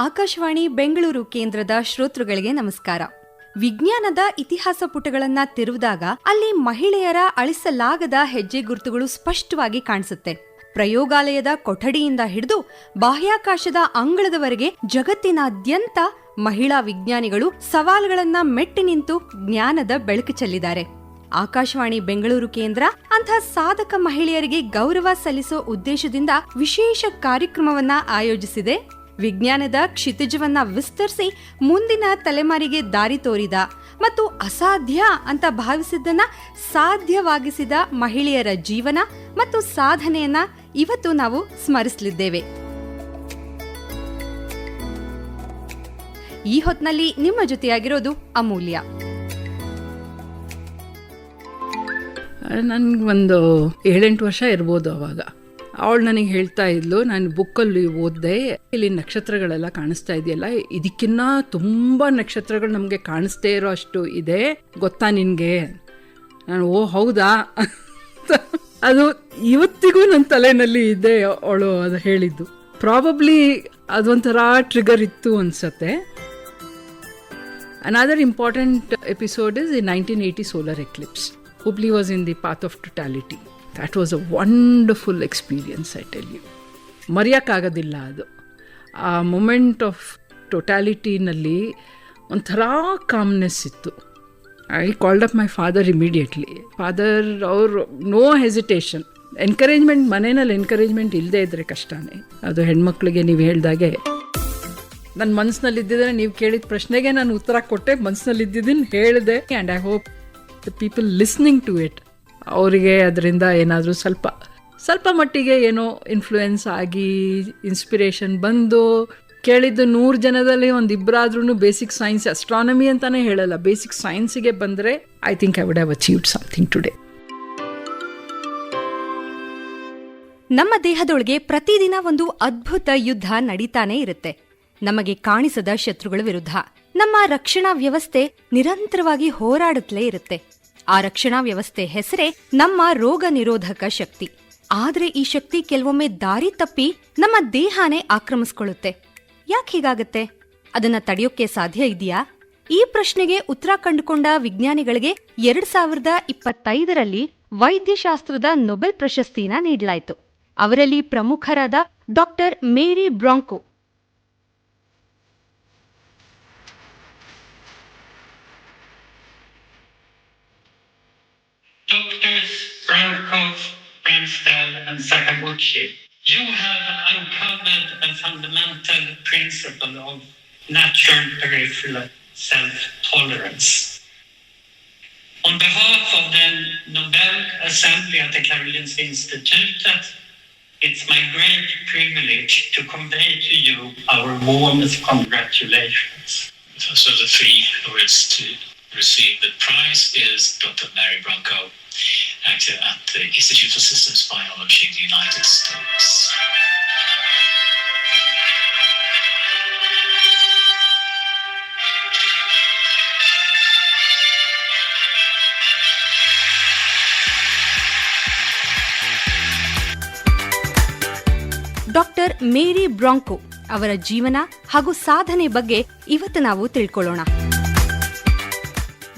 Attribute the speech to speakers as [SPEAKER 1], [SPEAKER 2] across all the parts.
[SPEAKER 1] ಆಕಾಶವಾಣಿ ಬೆಂಗಳೂರು ಕೇಂದ್ರದ ಶ್ರೋತೃಗಳಿಗೆ ನಮಸ್ಕಾರ. ವಿಜ್ಞಾನದ ಇತಿಹಾಸ ಪುಟಗಳನ್ನ ತಿರುವಿದಾಗ ಅಲ್ಲಿ ಮಹಿಳೆಯರ ಅಳಿಸಲಾಗದ ಹೆಜ್ಜೆ ಗುರುತುಗಳು ಸ್ಪಷ್ಟವಾಗಿ ಕಾಣಿಸುತ್ತೆ. ಪ್ರಯೋಗಾಲಯದ ಕೊಠಡಿಯಿಂದ ಹಿಡಿದು ಬಾಹ್ಯಾಕಾಶದ ಅಂಗಳದವರೆಗೆ ಜಗತ್ತಿನಾದ್ಯಂತ ಮಹಿಳಾ ವಿಜ್ಞಾನಿಗಳು ಸವಾಲುಗಳನ್ನ ಮೆಟ್ಟಿ ನಿಂತು ಜ್ಞಾನದ ಬೆಳಕು ಚೆಲ್ಲಿದ್ದಾರೆ. ಆಕಾಶವಾಣಿ ಬೆಂಗಳೂರು ಕೇಂದ್ರ ಅಂಥ ಸಾಧಕ ಮಹಿಳೆಯರಿಗೆ ಗೌರವ ಸಲ್ಲಿಸೋ ಉದ್ದೇಶದಿಂದ ವಿಶೇಷ ಕಾರ್ಯಕ್ರಮವನ್ನ ಆಯೋಜಿಸಿದೆ. ವಿಜ್ಞಾನದ ಕ್ಷಿತಿಜವನ್ನ ವಿಸ್ತರಿಸಿ ಮುಂದಿನ ತಲೆಮಾರಿಗೆ ದಾರಿ ತೋರಿದ ಮತ್ತು ಅಸಾಧ್ಯ ಅಂತ ಭಾವಿಸಿದ್ದನ್ನ ಸಾಧ್ಯವಾಗಿಸಿದ ಮಹಿಳೆಯರ ಜೀವನ ಮತ್ತು ಸಾಧನೆಯನ್ನ ಇವತ್ತು ನಾವು ಸ್ಮರಿಸಲಿದ್ದೇವೆ. ಈ ಹೊತ್ನಲ್ಲಿ ನಿಮ್ಮ ಜೊತೆಯಾಗಿರೋದು ಅಮೂಲ್ಯ.
[SPEAKER 2] ನನಗೊಂದು 7-8 ವರ್ಷ ಇರ್ಬೋದು. ಅವಾಗ ಅವಳು ನನಗೆ ಹೇಳ್ತಾ ಇದ್ಲು, ನಾನು ಬುಕ್ಕಲ್ಲಿ ಓದಿದೆ, ಇಲ್ಲಿ ನಕ್ಷತ್ರಗಳೆಲ್ಲ ಕಾಣಿಸ್ತಾ ಇದೆಯಲ್ಲ, ಇದಕ್ಕಿನ್ನ ತುಂಬ ನಕ್ಷತ್ರಗಳು ನಮಗೆ ಕಾಣಿಸ್ತೇ ಇರೋ ಅಷ್ಟು ಇದೆ, ಗೊತ್ತಾ ನಿನಗೆ? ನಾನು ಓ ಹೌದಾ ಅದು ಇವತ್ತಿಗೂ ನನ್ನ ತಲೆಯಲ್ಲಿ ಇದೆ ಅವಳು ಅದು ಹೇಳಿದ್ದು. ಪ್ರಾಬಬ್ಲಿ ಅದೊಂಥರ ಟ್ರಿಗರ್ ಇತ್ತು ಅನ್ಸತ್ತೆ. Another important episode is the 1980 solar eclipse. Hubli was in the path of totality. That was a wonderful experience, I tell you. ಮರೆಯೋಕ್ಕಾಗೋದಿಲ್ಲ ಅದು. ಆ ಮೊಮೆಂಟ್ ಆಫ್ ಟೊಟ್ಯಾಲಿಟಿನಲ್ಲಿ ಒಂಥರ ಕಾಮ್ನೆಸ್ ಇತ್ತು. I called up my father immediately. Father ಅವರು no hesitation. Encouragement, ಮನೆಯಲ್ಲಿ encouragement ಇಲ್ಲದೆ ಇದ್ದರೆ ಕಷ್ಟನೇ. ಅದು ಹೆಣ್ಮಕ್ಳಿಗೆ ನೀವು ಹೇಳ್ದಾಗೆ ನನ್ನ ಮನಸ್ಸಿನಲ್ಲಿದ್ದಿದ್ರೆ, ನೀವು ಕೇಳಿದ ಪ್ರಶ್ನೆಗೆ ನಾನು ಉತ್ತರ ಕೊಟ್ಟೆ, ಮನಸ್ಸಿನಲ್ಲಿದ್ದಿದ್ದೀನಿ ಹೇಳಿದೆ. And I hope the people listening to it, ಅವರಿಗೆ ಅದರಿಂದ ಏನಾದರೂ ಸ್ವಲ್ಪ ಮಟ್ಟಿಗೆ ಏನೋ ಇನ್ಫ್ಲೂಯೆನ್ಸ್ ಆಗಿ ಇನ್ಸ್ಪಿರೇಷನ್ ಬಂದು, ಕೇಳಿದ್ದು 100 ಜನದಲ್ಲಿ ಒಂದು ಇಬ್ಬರಾದ್ರೂ ಬೇಸಿಕ್ ಸೈನ್ಸ್, ಅಸ್ಟ್ರಾನಮಿ ಅಂತಾನೆ ಹೇಳಲ್ಲ, ಬೇಸಿಕ್ ಸೈನ್ಸಿಗೆ ಬಂದರೆ I think I would have achieved something today.
[SPEAKER 1] ನಮ್ಮ ದೇಹದೊಳಗೆ ಪ್ರತಿದಿನ ಒಂದು ಅದ್ಭುತ ಯುದ್ಧ ನಡೀತಾನೆ ಇರುತ್ತೆ. ನಮಗೆ ಕಾಣಿಸದ ಶತ್ರುಗಳ ವಿರುದ್ಧ ನಮ್ಮ ರಕ್ಷಣಾ ವ್ಯವಸ್ಥೆ ನಿರಂತರವಾಗಿ ಹೋರಾಡುತ್ತಲೇ ಇರುತ್ತೆ. ಆ ರಕ್ಷಣಾ ವ್ಯವಸ್ಥೆ ಹೆಸರೇ ನಮ್ಮ ರೋಗ ನಿರೋಧಕ ಶಕ್ತಿ. ಆದ್ರೆ ಈ ಶಕ್ತಿ ಕೆಲವೊಮ್ಮೆ ದಾರಿ ತಪ್ಪಿ ನಮ್ಮ ದೇಹನೇ ಆಕ್ರಮಿಸ್ಕೊಳ್ಳುತ್ತೆ. ಯಾಕೆ ಹೀಗಾಗತ್ತೆ? ಅದನ್ನ ತಡೆಯೋಕೆ ಸಾಧ್ಯ ಇದೆಯಾ? ಈ ಪ್ರಶ್ನೆಗೆ ಉತ್ತರ ಕಂಡುಕೊಂಡ ವಿಜ್ಞಾನಿಗಳಿಗೆ 2025ರಲ್ಲಿ ವೈದ್ಯಶಾಸ್ತ್ರದ ನೊಬೆಲ್ ಪ್ರಶಸ್ತಿನ ನೀಡಲಾಯಿತು. ಅವರಲ್ಲಿ ಪ್ರಮುಖರಾದ doctor Mary ಬ್ರಾಂಕೋ.
[SPEAKER 3] Doctors Brankov, Brimstad and Sakaguchi, you have uncovered a fundamental principle of natural peripheral self-tolerance. On behalf of the Nobel Assembly at the Karolinska Institutet, it's my great privilege to convey to you our warmest congratulations.
[SPEAKER 4] So the three who is to receive the prize is Dr. Mary Branco, actor at the Institute for Systems Biology in the United States.
[SPEAKER 1] Doctor Mary Branco ಅವರ ಜೀವನ ಹಾಗೂ ಸಾಧನೆ ಬಗ್ಗೆ ಇವತ್ತು ನಾವು ತಿಳ್ಕೊಳ್ಳೋಣ.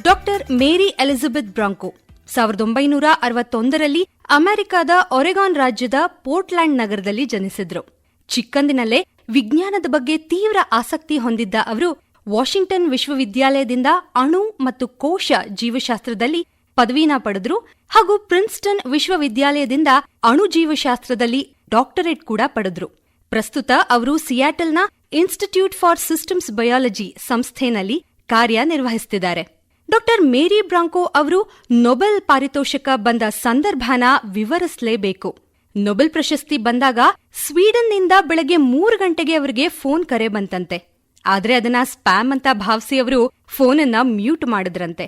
[SPEAKER 1] Doctor ಮೇರಿ Elizabeth ಬ್ರಾಂಕೋ 1961ರಲ್ಲಿ ಅಮೆರಿಕದ Oregon ರಾಜ್ಯದ ಪೋರ್ಟ್ಲ್ಯಾಂಡ್ ನಗರದಲ್ಲಿ ಜನಿಸಿದ್ರು. ಚಿಕ್ಕಂದಿನಲ್ಲೇ ವಿಜ್ಞಾನದ ಬಗ್ಗೆ ತೀವ್ರ ಆಸಕ್ತಿ ಹೊಂದಿದ್ದ ಅವರು ವಾಷಿಂಗ್ಟನ್ ವಿಶ್ವವಿದ್ಯಾಲಯದಿಂದ ಅಣು ಮತ್ತು ಕೋಶ ಜೀವಶಾಸ್ತ್ರದಲ್ಲಿ ಪದವಿನ ಪಡೆದ್ರು ಹಾಗೂ ಪ್ರಿನ್ಸ್ಟನ್ ವಿಶ್ವವಿದ್ಯಾಲಯದಿಂದ ಅಣು ಜೀವಶಾಸ್ತ್ರದಲ್ಲಿ ಡಾಕ್ಟರೇಟ್ ಕೂಡ ಪಡೆದ್ರು. ಪ್ರಸ್ತುತ ಅವರು ಸಿಯಾಟಲ್ನ ಇನ್ಸ್ಟಿಟ್ಯೂಟ್ ಫಾರ್ ಸಿಸ್ಟಮ್ಸ್ ಬಯಾಲಜಿ ಸಂಸ್ಥೆನಲ್ಲಿ ಕಾರ್ಯನಿರ್ವಹಿಸುತ್ತಿದ್ದಾರೆ. ಡಾಕ್ಟರ್ ಮೇರಿ ಬ್ರಾಂಕೋ ಅವರು ನೊಬೆಲ್ ಪಾರಿತೋಷಕ ಬಂದ ಸಂದರ್ಭನ ವಿವರಿಸಲೇಬೇಕು. ನೊಬೆಲ್ ಪ್ರಶಸ್ತಿ ಬಂದಾಗ ಸ್ವೀಡನ್ನಿಂದ ಬೆಳಗ್ಗೆ 3 ಗಂಟೆಗೆ ಅವರಿಗೆ ಫೋನ್ ಕರೆ ಬಂತಂತೆ. ಆದ್ರೆ ಅದನ್ನ ಸ್ಪ್ಯಾಮ್ ಅಂತ ಭಾವಿಸಿ ಅವರು ಫೋನನ್ನ ಮ್ಯೂಟ್ ಮಾಡಿದ್ರಂತೆ.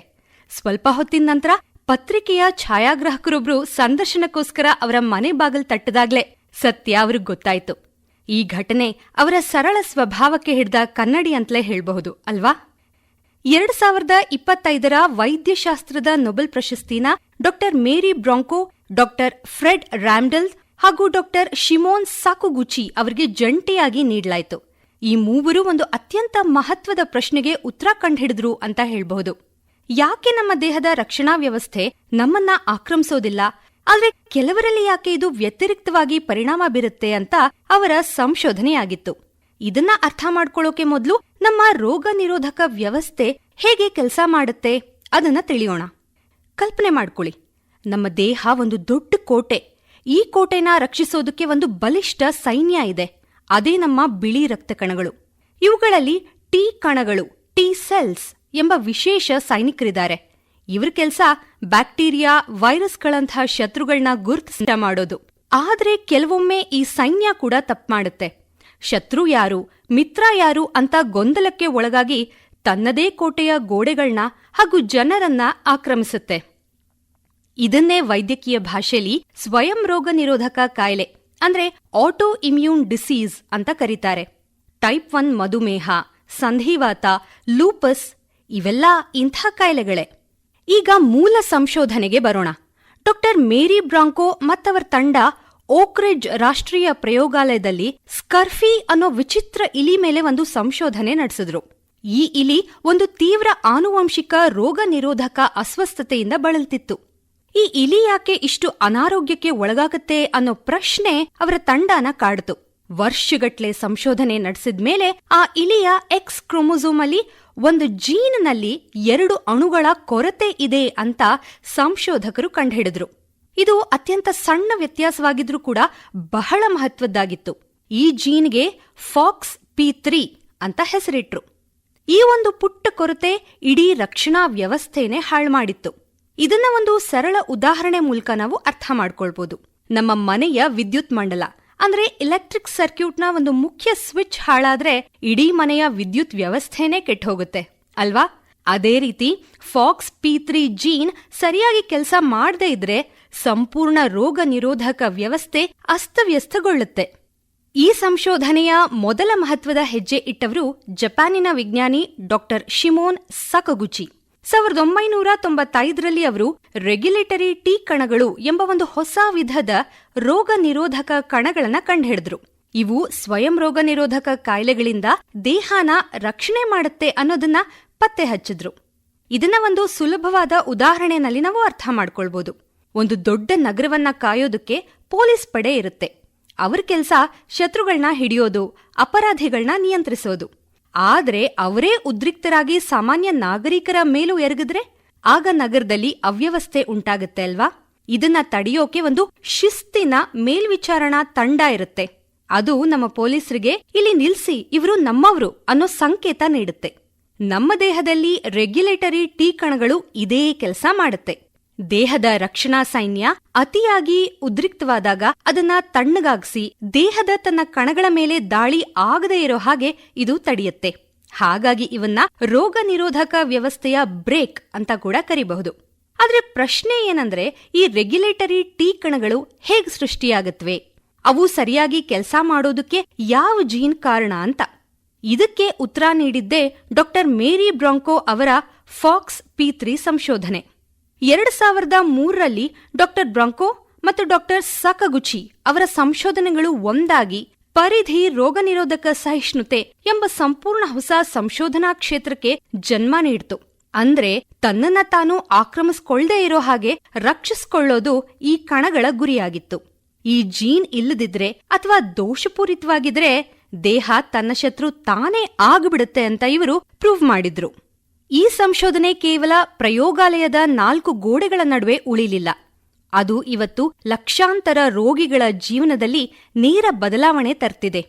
[SPEAKER 1] ಸ್ವಲ್ಪ ಹೊತ್ತಿನ ನಂತರ ಪತ್ರಿಕೆಯ ಛಾಯಾಗ್ರಾಹಕರೊಬ್ರು ಸಂದರ್ಶನಕ್ಕೋಸ್ಕರ ಅವರ ಮನೆ ಬಾಗಿಲು ತಟ್ಟದಾಗ್ಲೇ ಸತ್ಯ ಅವ್ರಿಗೆ ಗೊತ್ತಾಯ್ತು. ಈ ಘಟನೆ ಅವರ ಸರಳ ಸ್ವಭಾವಕ್ಕೆ ಹಿಡಿದ ಕನ್ನಡಿ ಅಂತಲೇ ಹೇಳಬಹುದು ಅಲ್ವಾ? 2025ರ ವೈದ್ಯಶಾಸ್ತ್ರದ Nobel ಪ್ರಶಸ್ತಿನ doctor Mary ಬ್ರಾಂಕೋ, doctor Fred ರ್ಯಾಮ್ಡೆಲ್ ಹಾಗೂ ಡಾಕ್ಟರ್ ಶಿಮೋನ್ ಸಾಕುಗುಚಿ ಅವರಿಗೆ ಜಂಟಿಯಾಗಿ ನೀಡಲಾಯಿತು. ಈ ಮೂವರು ಒಂದು ಅತ್ಯಂತ ಮಹತ್ವದ ಪ್ರಶ್ನೆಗೆ ಉತ್ತರ ಕಂಡುಹಿಡಿದ್ರು ಅಂತ ಹೇಳ್ಬಹುದು. ಯಾಕೆ ನಮ್ಮ ದೇಹದ ರಕ್ಷಣಾ ವ್ಯವಸ್ಥೆ ನಮ್ಮನ್ನ ಆಕ್ರಮಿಸೋದಿಲ್ಲ, ಆದ್ರೆ ಕೆಲವರಲ್ಲಿ ಯಾಕೆ ಇದು ವ್ಯತಿರಿಕ್ತವಾಗಿ ಪರಿಣಾಮ ಬೀರುತ್ತೆ ಅಂತ ಅವರ ಸಂಶೋಧನೆಯಾಗಿತ್ತು. ಇದನ್ನ ಅರ್ಥ ಮಾಡ್ಕೊಳ್ಳೋಕೆ ಮೊದಲು ನಮ್ಮ ರೋಗ ನಿರೋಧಕ ವ್ಯವಸ್ಥೆ ಹೇಗೆ ಕೆಲಸ ಮಾಡುತ್ತೆ ಅದನ್ನ ತಿಳಿಯೋಣ. ಕಲ್ಪನೆ ಮಾಡ್ಕೊಳ್ಳಿ, ನಮ್ಮ ದೇಹ ಒಂದು ದೊಡ್ಡ ಕೋಟೆ. ಈ ಕೋಟೆನ ರಕ್ಷಿಸೋದಕ್ಕೆ ಒಂದು ಬಲಿಷ್ಠ ಸೈನ್ಯ ಇದೆ. ಅದೇ ನಮ್ಮ ಬಿಳಿ ರಕ್ತ ಕಣಗಳು. ಇವುಗಳಲ್ಲಿ ಟಿ ಕಣಗಳು, ಟಿ ಸೆಲ್ಸ್ ಎಂಬ ವಿಶೇಷ ಸೈನಿಕರಿದ್ದಾರೆ. ಇವ್ರ ಕೆಲಸ ಬ್ಯಾಕ್ಟೀರಿಯಾ, ವೈರಸ್ಗಳಂತಹ ಶತ್ರುಗಳನ್ನ ಗುರುತಿಸ ಮಾಡೋದು. ಆದ್ರೆ ಕೆಲವೊಮ್ಮೆ ಈ ಸೈನ್ಯ ಕೂಡ ತಪ್ಪು ಮಾಡುತ್ತೆ. ಶತ್ರು ಯಾರು, ಮಿತ್ರ ಯಾರು ಅಂತ ಗೊಂದಲಕ್ಕೆ ಒಳಗಾಗಿ ತನ್ನದೇ ಕೋಟೆಯ ಗೋಡೆಗಳನ್ನ ಹಾಗೂ ಜನರನ್ನ ಆಕ್ರಮಿಸುತ್ತೆ. ಇದನ್ನೇ ವೈದ್ಯಕೀಯ ಭಾಷೆಯಲ್ಲಿ ಸ್ವಯಂ ರೋಗ ನಿರೋಧಕ ಕಾಯಿಲೆ ಅಂದ್ರೆ ಆಟೋ ಇಮ್ಯೂನ್ ಡಿಸೀಸ್ ಅಂತ ಕರೀತಾರೆ. ಟೈಪ್ 1 ಮಧುಮೇಹ, ಸಂಧಿವಾತ, ಲೂಪಸ್ ಇವೆಲ್ಲ ಇಂಥ ಕಾಯಿಲೆಗಳೇ. ಈಗ ಮೂಲ ಸಂಶೋಧನೆಗೆ ಬರೋಣ. ಡಾಕ್ಟರ್ ಮೇರಿ ಬ್ರಾಂಕೋ ಮತ್ತವರ ತಂಡ ಓಕ್ರಿಡ್ಜ್ ರಾಷ್ಟ್ರೀಯ ಪ್ರಯೋಗಾಲಯದಲ್ಲಿ ಸ್ಕರ್ಫಿ ಅನ್ನೋ ವಿಚಿತ್ರ ಇಲಿ ಮೇಲೆ ಒಂದು ಸಂಶೋಧನೆ ನಡೆಸಿದ್ರು. ಈ ಇಲಿ ಒಂದು ತೀವ್ರ ಆನುವಂಶಿಕ ರೋಗ ನಿರೋಧಕ ಅಸ್ವಸ್ಥತೆಯಿಂದ ಬಳಲ್ತಿತ್ತು. ಈ ಇಲಿ ಯಾಕೆ ಇಷ್ಟು ಅನಾರೋಗ್ಯಕ್ಕೆ ಒಳಗಾಗತ್ತೆ ಅನ್ನೋ ಪ್ರಶ್ನೆ ಅವರ ತಂಡನ ಕಾಡ್ತು. ವರ್ಷಗಟ್ಲೆ ಸಂಶೋಧನೆ ನಡೆಸಿದ್ಮೇಲೆ ಆ ಇಲಿಯ ಎಕ್ಸ್ ಕ್ರೋಮೋಸೋಮ್ ಅಲ್ಲಿ ಒಂದು ಜೀನ್ನಲ್ಲಿ 2 ಅಣುಗಳ ಕೊರತೆ ಇದೆ ಅಂತ ಸಂಶೋಧಕರು ಕಂಡುಹಿಡಿದ್ರು. ಇದು ಅತ್ಯಂತ ಸಣ್ಣ ವ್ಯತ್ಯಾಸವಾಗಿದ್ರೂ ಕೂಡ ಬಹಳ ಮಹತ್ವದ್ದಾಗಿತ್ತು. ಈ ಜೀನ್ಗೆ FOXP3 ಅಂತ ಹೆಸರಿಟ್ರು. ಈ ಒಂದು ಪುಟ್ಟ ಕೊರತೆ ಇಡೀ ರಕ್ಷಣಾ ವ್ಯವಸ್ಥೆನೇ ಹಾಳು ಮಾಡಿತ್ತು. ಇದನ್ನ ಒಂದು ಸರಳ ಉದಾಹರಣೆ ಮೂಲಕ ನಾವು ಅರ್ಥ ಮಾಡ್ಕೊಳ್ಬಹುದು. ನಮ್ಮ ಮನೆಯ ವಿದ್ಯುತ್ ಮಂಡಲ ಅಂದ್ರೆ ಎಲೆಕ್ಟ್ರಿಕ್ ಸರ್ಕ್ಯೂಟ್ನ ಒಂದು ಮುಖ್ಯ ಸ್ವಿಚ್ ಹಾಳಾದ್ರೆ ಇಡೀ ಮನೆಯ ವಿದ್ಯುತ್ ವ್ಯವಸ್ಥೆನೇ ಕೆಟ್ಟು ಹೋಗುತ್ತೆ ಅಲ್ವಾ? ಅದೇ ರೀತಿ FOXP3 ಜೀನ್ ಸರಿಯಾಗಿ ಕೆಲಸ ಮಾಡದೇ ಇದ್ರೆ ಸಂಪೂರ್ಣ ರೋಗ ನಿರೋಧಕ ವ್ಯವಸ್ಥೆ ಅಸ್ತವ್ಯಸ್ತಗೊಳ್ಳುತ್ತೆ. ಈ ಸಂಶೋಧನೆಯ ಮೊದಲ ಮಹತ್ವದ ಹೆಜ್ಜೆ ಇಟ್ಟವರು ಜಪಾನಿನ ವಿಜ್ಞಾನಿ ಡಾಕ್ಟರ್ ಶಿಮೋನ್ ಸಕಗುಚಿ. 1995ರಲ್ಲಿ ಅವರು ರೆಗ್ಯುಲೇಟರಿ ಟಿ ಕಣಗಳು ಎಂಬ ಒಂದು ಹೊಸ ವಿಧದ ರೋಗ ನಿರೋಧಕ ಕಣಗಳನ್ನ ಕಂಡುಹಿಡಿದ್ರು. ಇವು ಸ್ವಯಂ ರೋಗ ನಿರೋಧಕ ಕಾಯಿಲೆಗಳಿಂದ ದೇಹನ ರಕ್ಷಣೆ ಮಾಡುತ್ತೆ ಅನ್ನೋದನ್ನ ಪತ್ತೆ ಹಚ್ಚಿದ್ರು. ಇದನ್ನ ಒಂದು ಸುಲಭವಾದ ಉದಾಹರಣೆಯಲ್ಲಿ ನಾವು ಅರ್ಥ ಮಾಡ್ಕೊಳ್ಬಹುದು. ಒಂದು ದೊಡ್ಡ ನಗರವನ್ನ ಕಾಯೋದಕ್ಕೆ ಪೊಲೀಸ್ ಪಡೆ ಇರುತ್ತೆ. ಅವ್ರ ಕೆಲಸ ಶತ್ರುಗಳನ್ನ ಹಿಡಿಯೋದು, ಅಪರಾಧಿಗಳನ್ನ ನಿಯಂತ್ರಿಸೋದು. ಆದ್ರೆ ಅವರೇ ಉದ್ರಿಕ್ತರಾಗಿ ಸಾಮಾನ್ಯ ನಾಗರಿಕರ ಮೇಲೂ ಎರಗಿದ್ರೆ ಆಗ ನಗರದಲ್ಲಿ ಅವ್ಯವಸ್ಥೆ ಉಂಟಾಗುತ್ತೆ ಅಲ್ವಾ? ಇದನ್ನ ತಡೆಯೋಕೆ ಒಂದು ಶಿಸ್ತಿನ ಮೇಲ್ವಿಚಾರಣಾ ತಂಡ ಇರುತ್ತೆ. ಅದು ನಮ್ಮ ಪೊಲೀಸರಿಗೆ ಇಲ್ಲಿ ನಿಲ್ಸಿ, ಇವರು ನಮ್ಮವರು ಅನ್ನೋ ಸಂಕೇತ ನೀಡುತ್ತೆ. ನಮ್ಮ ದೇಹದಲ್ಲಿ ರೆಗ್ಯುಲೇಟರಿ ಟಿ ಕಣಗಳು ಇದೇ ಕೆಲಸ ಮಾಡುತ್ತೆ. ದೇಹದ ರಕ್ಷಣಾ ಸೈನ್ಯ ಅತಿಯಾಗಿ ಉದ್ರಿಕ್ತವಾದಾಗ ಅದನ್ನ ತಣ್ಣಗಾಗಿಸಿ ದೇಹದ ತನ್ನ ಕಣಗಳ ಮೇಲೆ ದಾಳಿ ಆಗದೇ ಇರೋ ಹಾಗೆ ಇದು ತಡೆಯುತ್ತೆ. ಹಾಗಾಗಿ ಇವನ್ನ ರೋಗ ನಿರೋಧಕ ವ್ಯವಸ್ಥೆಯ ಬ್ರೇಕ್ ಅಂತ ಕೂಡ ಕರಿಬಹುದು. ಆದ್ರೆ ಪ್ರಶ್ನೆ ಏನಂದ್ರೆ, ಈ ರೆಗ್ಯುಲೇಟರಿ ಟಿ ಕಣಗಳು ಹೇಗೆ ಸೃಷ್ಟಿಯಾಗತ್ವೆ? ಅವು ಸರಿಯಾಗಿ ಕೆಲಸ ಮಾಡೋದಕ್ಕೆ ಯಾವ ಜೀನ್ ಕಾರಣ ಅಂತ. ಇದಕ್ಕೆ ಉತ್ತರ ನೀಡಿದ್ದೇ ಡಾಕ್ಟರ್ ಮೇರಿ ಬ್ರಾಂಕೋ ಅವರ FOXP3 ಸಂಶೋಧನೆ. 2003ರಲ್ಲಿ ಡಾಕ್ಟರ್ ಬ್ರಾಂಕೋ ಮತ್ತು ಡಾಕ್ಟರ್ ಸಕಗುಚಿ ಅವರ ಸಂಶೋಧನೆಗಳು ಒಂದಾಗಿ ಪರಿಧಿ ರೋಗ ನಿರೋಧಕ ಸಹಿಷ್ಣುತೆ ಎಂಬ ಸಂಪೂರ್ಣ ಹೊಸ ಸಂಶೋಧನಾ ಕ್ಷೇತ್ರಕ್ಕೆ ಜನ್ಮ ನೀಡಿತು. ಅಂದ್ರೆ ತನ್ನನ್ನ ತಾನು ಆಕ್ರಮಿಸಿಕೊಳ್ಳದೇ ಇರೋ ಹಾಗೆ ರಕ್ಷಿಸಿಕೊಳ್ಳೋದು ಈ ಕಣಗಳ ಗುರಿಯಾಗಿತ್ತು. ಈ ಜೀನ್ ಇಲ್ಲದಿದ್ರೆ ಅಥವಾ ದೋಷಪೂರಿತವಾಗಿದ್ರೆ ದೇಹ ತನ್ನ ಶತ್ರು ತಾನೇ ಆಗ್ಬಿಡುತ್ತೆ ಅಂತ ಇವರು ಪ್ರೂವ್ ಮಾಡಿದ್ರು. ಈ ಸಂಶೋಧನೆ ಕೇವಲ ಪ್ರಯೋಗಾಲಯದ 4 ಗೋಡೆಗಳ ನಡುವೆ ಉಳಿಲಿಲ್ಲ. ಅದು ಇವತ್ತು ಲಕ್ಷಾಂತರ ರೋಗಿಗಳ ಜೀವನದಲ್ಲಿ ನೇರ ಬದಲಾವಣೆ ತರ್ತಿದೆ.